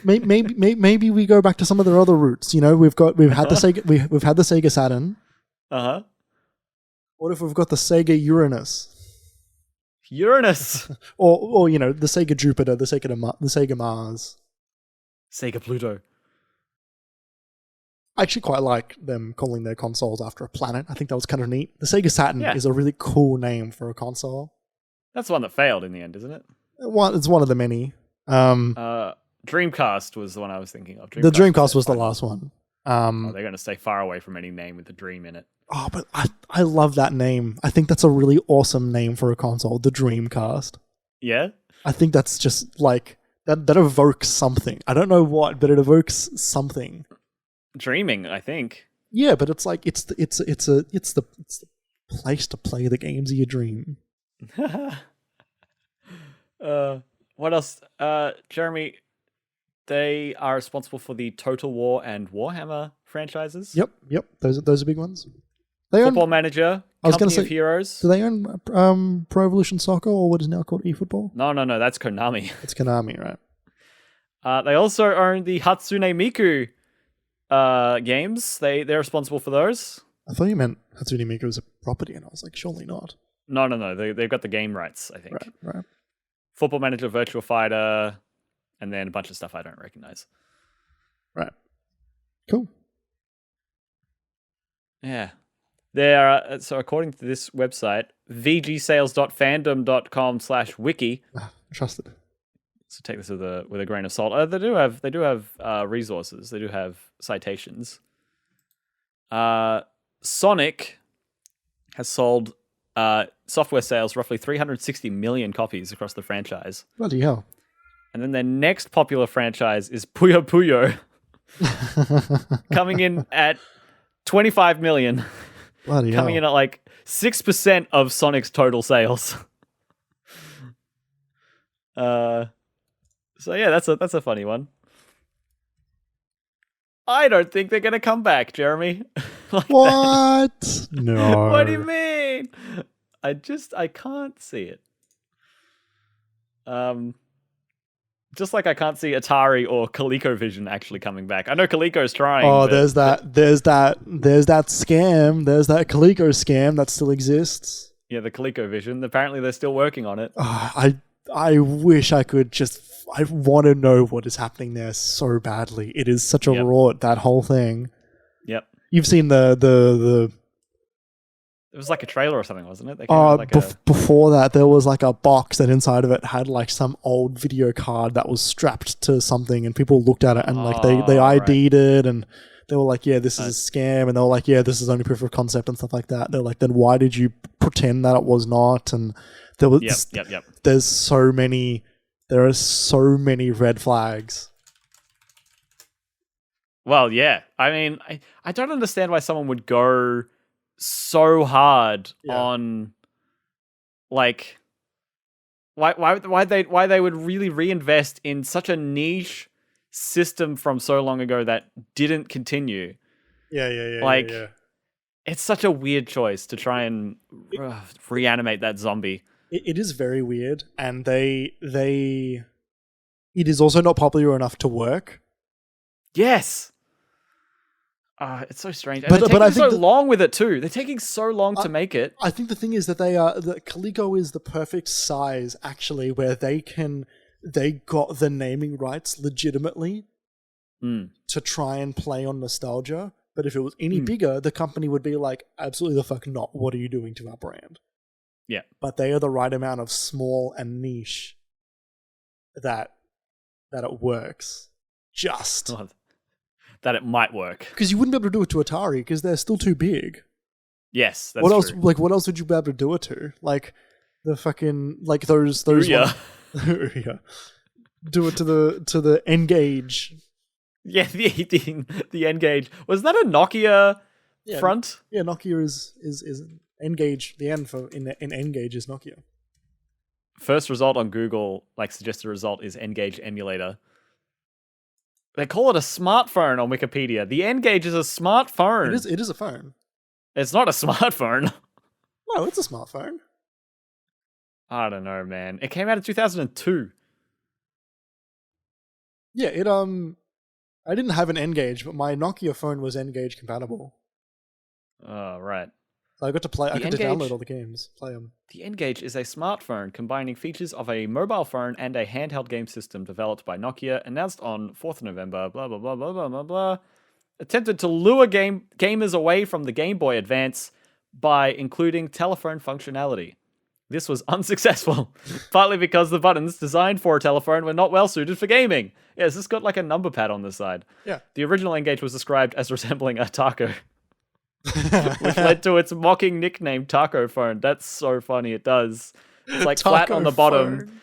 Maybe we go back to some of their other roots. We've had the Sega we've had the Sega Saturn. Uh-huh. What if we've got the Sega Uranus? Uranus. or the Sega Jupiter, the Sega Mars. Sega Pluto. I actually quite like them calling their consoles after a planet. I think that was kind of neat. The Sega Saturn Yeah. is a really cool name for a console. That's the one that failed in the end, isn't it? It's one of the many. Dreamcast was the one I was thinking of. The Dreamcast was the last one. They're going to stay far away from any name with the dream in it. Oh, but I love that name. I think that's a really awesome name for a console, the Dreamcast. Yeah? I think that's just like that evokes something. I don't know what, but it evokes something. Dreaming, I think. Yeah, but it's like it's the place to play the games of your dream. What else? Jeremy, they are responsible for the Total War and Warhammer franchises. Yep. Those are big ones. Football Manager, I was Company gonna of say, Heroes. Do they own Pro Evolution Soccer or what is now called eFootball? No, that's Konami. It's Konami, right? They also own the Hatsune Miku games. They're responsible for those. I thought you meant Hatsune Miku was a property, and I was like, surely not. No. They've got the game rights, I think. Right. Football Manager, Virtua Fighter, and then a bunch of stuff I don't recognize. Right. Cool. Yeah. There are, so according to this website, vgsales.fandom.com/wiki. Trusted. So take this with a grain of salt. They do have resources. They do have citations. Sonic has sold software sales roughly 360 million copies across the franchise. Bloody hell. And then their next popular franchise is Puyo Puyo, coming in at 25 million. Bloody coming hell. in at like 6% of Sonic's total sales. So yeah, that's a funny one. I don't think they're gonna come back, Jeremy. Like What? that. No. What do you mean? I can't see it. Just like I can't see Atari or ColecoVision actually coming back. I know Coleco's trying. Oh, but there's that scam. There's that Coleco scam that still exists. Yeah, the ColecoVision. Apparently, they're still working on it. I wish I could just. I want to know what is happening there so badly. It is such a rort, that whole thing. Yep. You've seen the. It was like a trailer or something, wasn't it? They came out like before that, there was like a box that inside of it had like some old video card that was strapped to something, and people looked at it and like they ID'd it, and they were like, "Yeah, this is a scam," and they were like, "Yeah, this is only proof of concept," and stuff like that. They're like, "Then why did you pretend that it was not?" And there was yep. There are so many red flags. Well, yeah. I mean, I don't understand why someone would go so hard on, like, why they would really reinvest in such a niche system from so long ago that didn't continue. Yeah. It's such a weird choice to try and reanimate that zombie. It is very weird, and it is also not popular enough to work. Yes. It's so strange. And but they're taking I think so long with it too. They're taking so long to make it. I think the thing is that that Coleco is the perfect size, actually, where they got the naming rights legitimately to try and play on nostalgia. But if it was any bigger, the company would be like, absolutely the fuck not. What are you doing to our brand? Yeah. But they are the right amount of small and niche that it works. Just. That it might work. Because you wouldn't be able to do it to Atari because they're still too big. Yes, that's what else? true. Like, what else would you be able to do it to? Like, the fucking those. Ouya. Yeah. Do it to the N-Gage. Yeah, the N-Gage. Was that a Nokia front? Yeah, Nokia is N-Gage. The N in N-Gage is Nokia. First result on Google, like suggested result, is N-Gage emulator. They call it a smartphone on Wikipedia. The N-Gage is a smartphone. It is a phone. It's not a smartphone. No, it's a smartphone. I don't know, man. It came out in 2002. Yeah, I didn't have an N-Gage, but my Nokia phone was N-Gage compatible. Oh, right. So I got to download all the games, play them. The N-Gage is a smartphone combining features of a mobile phone and a handheld game system developed by Nokia, announced on 4th of November, blah, blah, blah, blah, blah, blah, blah. Attempted to lure gamers away from the Game Boy Advance by including telephone functionality. This was unsuccessful, partly because the buttons designed for a telephone were not well suited for gaming. Yeah, it's just got like a number pad on the side. Yeah. The original N-Gage was described as resembling a taco. Which led to its mocking nickname Taco Phone. That's so funny. It does. It's like flat on the bottom,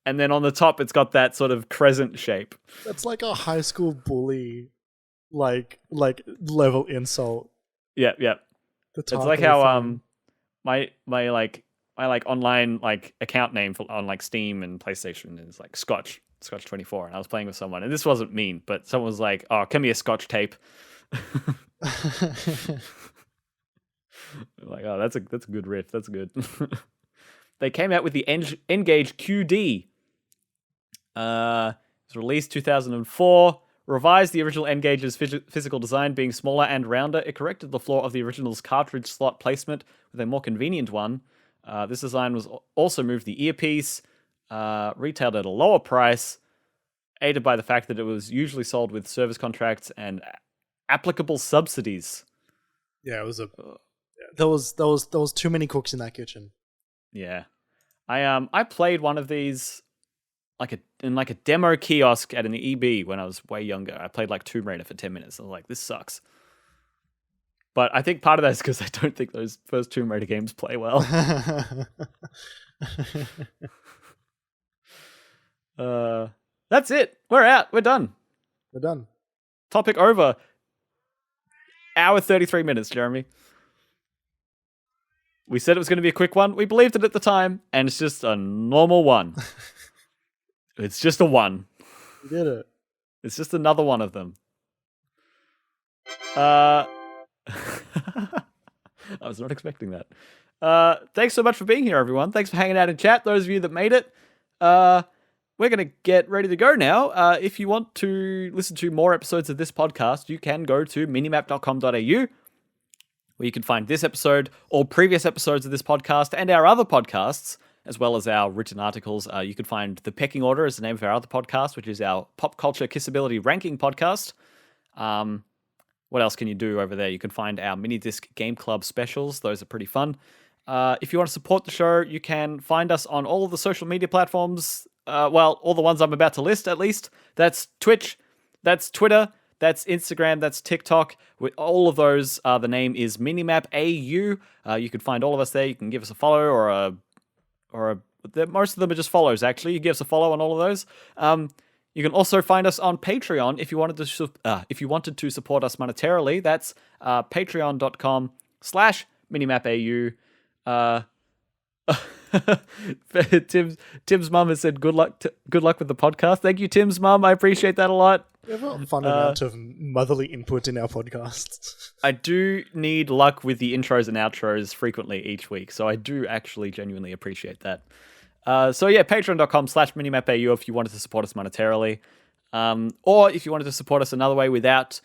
and then on the top it's got that sort of crescent shape. That's like a high school bully like level insult. Yeah. It's like how my online like account name on like Steam and PlayStation is like Scotch 24, and I was playing with someone, and this wasn't mean, but someone was like, "Oh, come here, Scotch tape." Like, oh, that's a good riff. That's good. They came out with the N-Gage QD. It was released 2004. Revised the original N-Gage's physical design, being smaller and rounder. It corrected the flaw of the original's cartridge slot placement with a more convenient one. This design was also moved the earpiece, retailed at a lower price, aided by the fact that it was usually sold with service contracts and applicable subsidies. Yeah, it was there was too many cooks in that kitchen. Yeah. I played one of these in a demo kiosk at an EB when I was way younger. I played like Tomb Raider for 10 minutes. I was like, this sucks. But I think part of that is because I don't think those first Tomb Raider games play well. That's it. We're out. We're done. Topic over. Hour 33 minutes, Jeremy. We said it was going to be a quick one. We believed it at the time, and it's just a normal one. It's just a one. You did it. It's just another one of them. I was not expecting that. Thanks so much for being here, everyone. Thanks for hanging out in chat, those of you that made it. we're going to get ready to go now. If you want to listen to more episodes of this podcast, you can go to minimap.com.au, where you can find this episode, all previous episodes of this podcast, and our other podcasts, as well as our written articles. You can find The Pecking Order as the name of our other podcast, which is our pop culture kissability ranking podcast. What else can you do over there? You can find our mini disc game club specials. Those are pretty fun. If you want to support the show, you can find us on all the social media platforms. All the ones I'm about to list, at least. That's Twitch, that's Twitter, that's Instagram, that's TikTok. With all of those, the name is MiniMapAU. You can find all of us there. You can give us a follow most of them are just follows, actually. You give us a follow on all of those. You can also find us on Patreon if you wanted to support us monetarily. That's patreon.com/minimapau. Tim's mum has said good luck with the podcast. Thank you, Tim's mum. I appreciate that a lot. We have a fun amount of motherly input in our podcasts. I do need luck with the intros and outros frequently each week, so I do actually genuinely appreciate that. Patreon.com/minimapau if you wanted to support us monetarily. Or if you wanted to support us another way without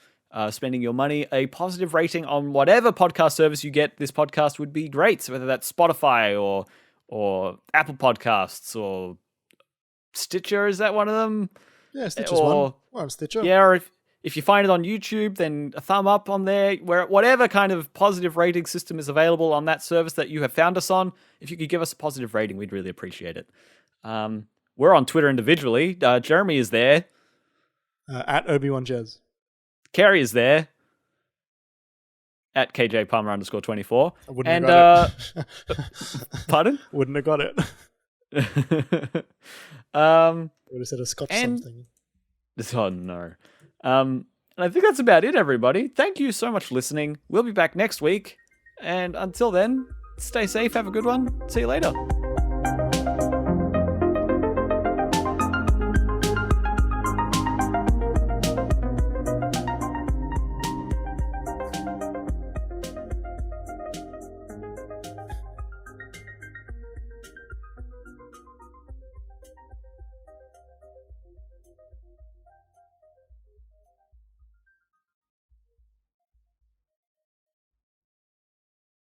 spending your money, a positive rating on whatever podcast service you get this podcast would be great, whether that's Spotify or Apple Podcasts or Stitcher. Is that one of them? Yeah, Stitcher's one. Well, Stitcher. Yeah, or if you find it on YouTube, then a thumb up on there. Whatever kind of positive rating system is available on that service that you have found us on, if you could give us a positive rating, we'd really appreciate it. We're on Twitter individually. Jeremy is there. At Obi-Wan-Jez. Kerry is there. At KJ Palmer _24. I wouldn't have got it. Pardon? Wouldn't have got it. Would have said a Scotch something. Oh, no. And I think that's about it, everybody. Thank you so much for listening. We'll be back next week. And until then, stay safe, have a good one. See you later.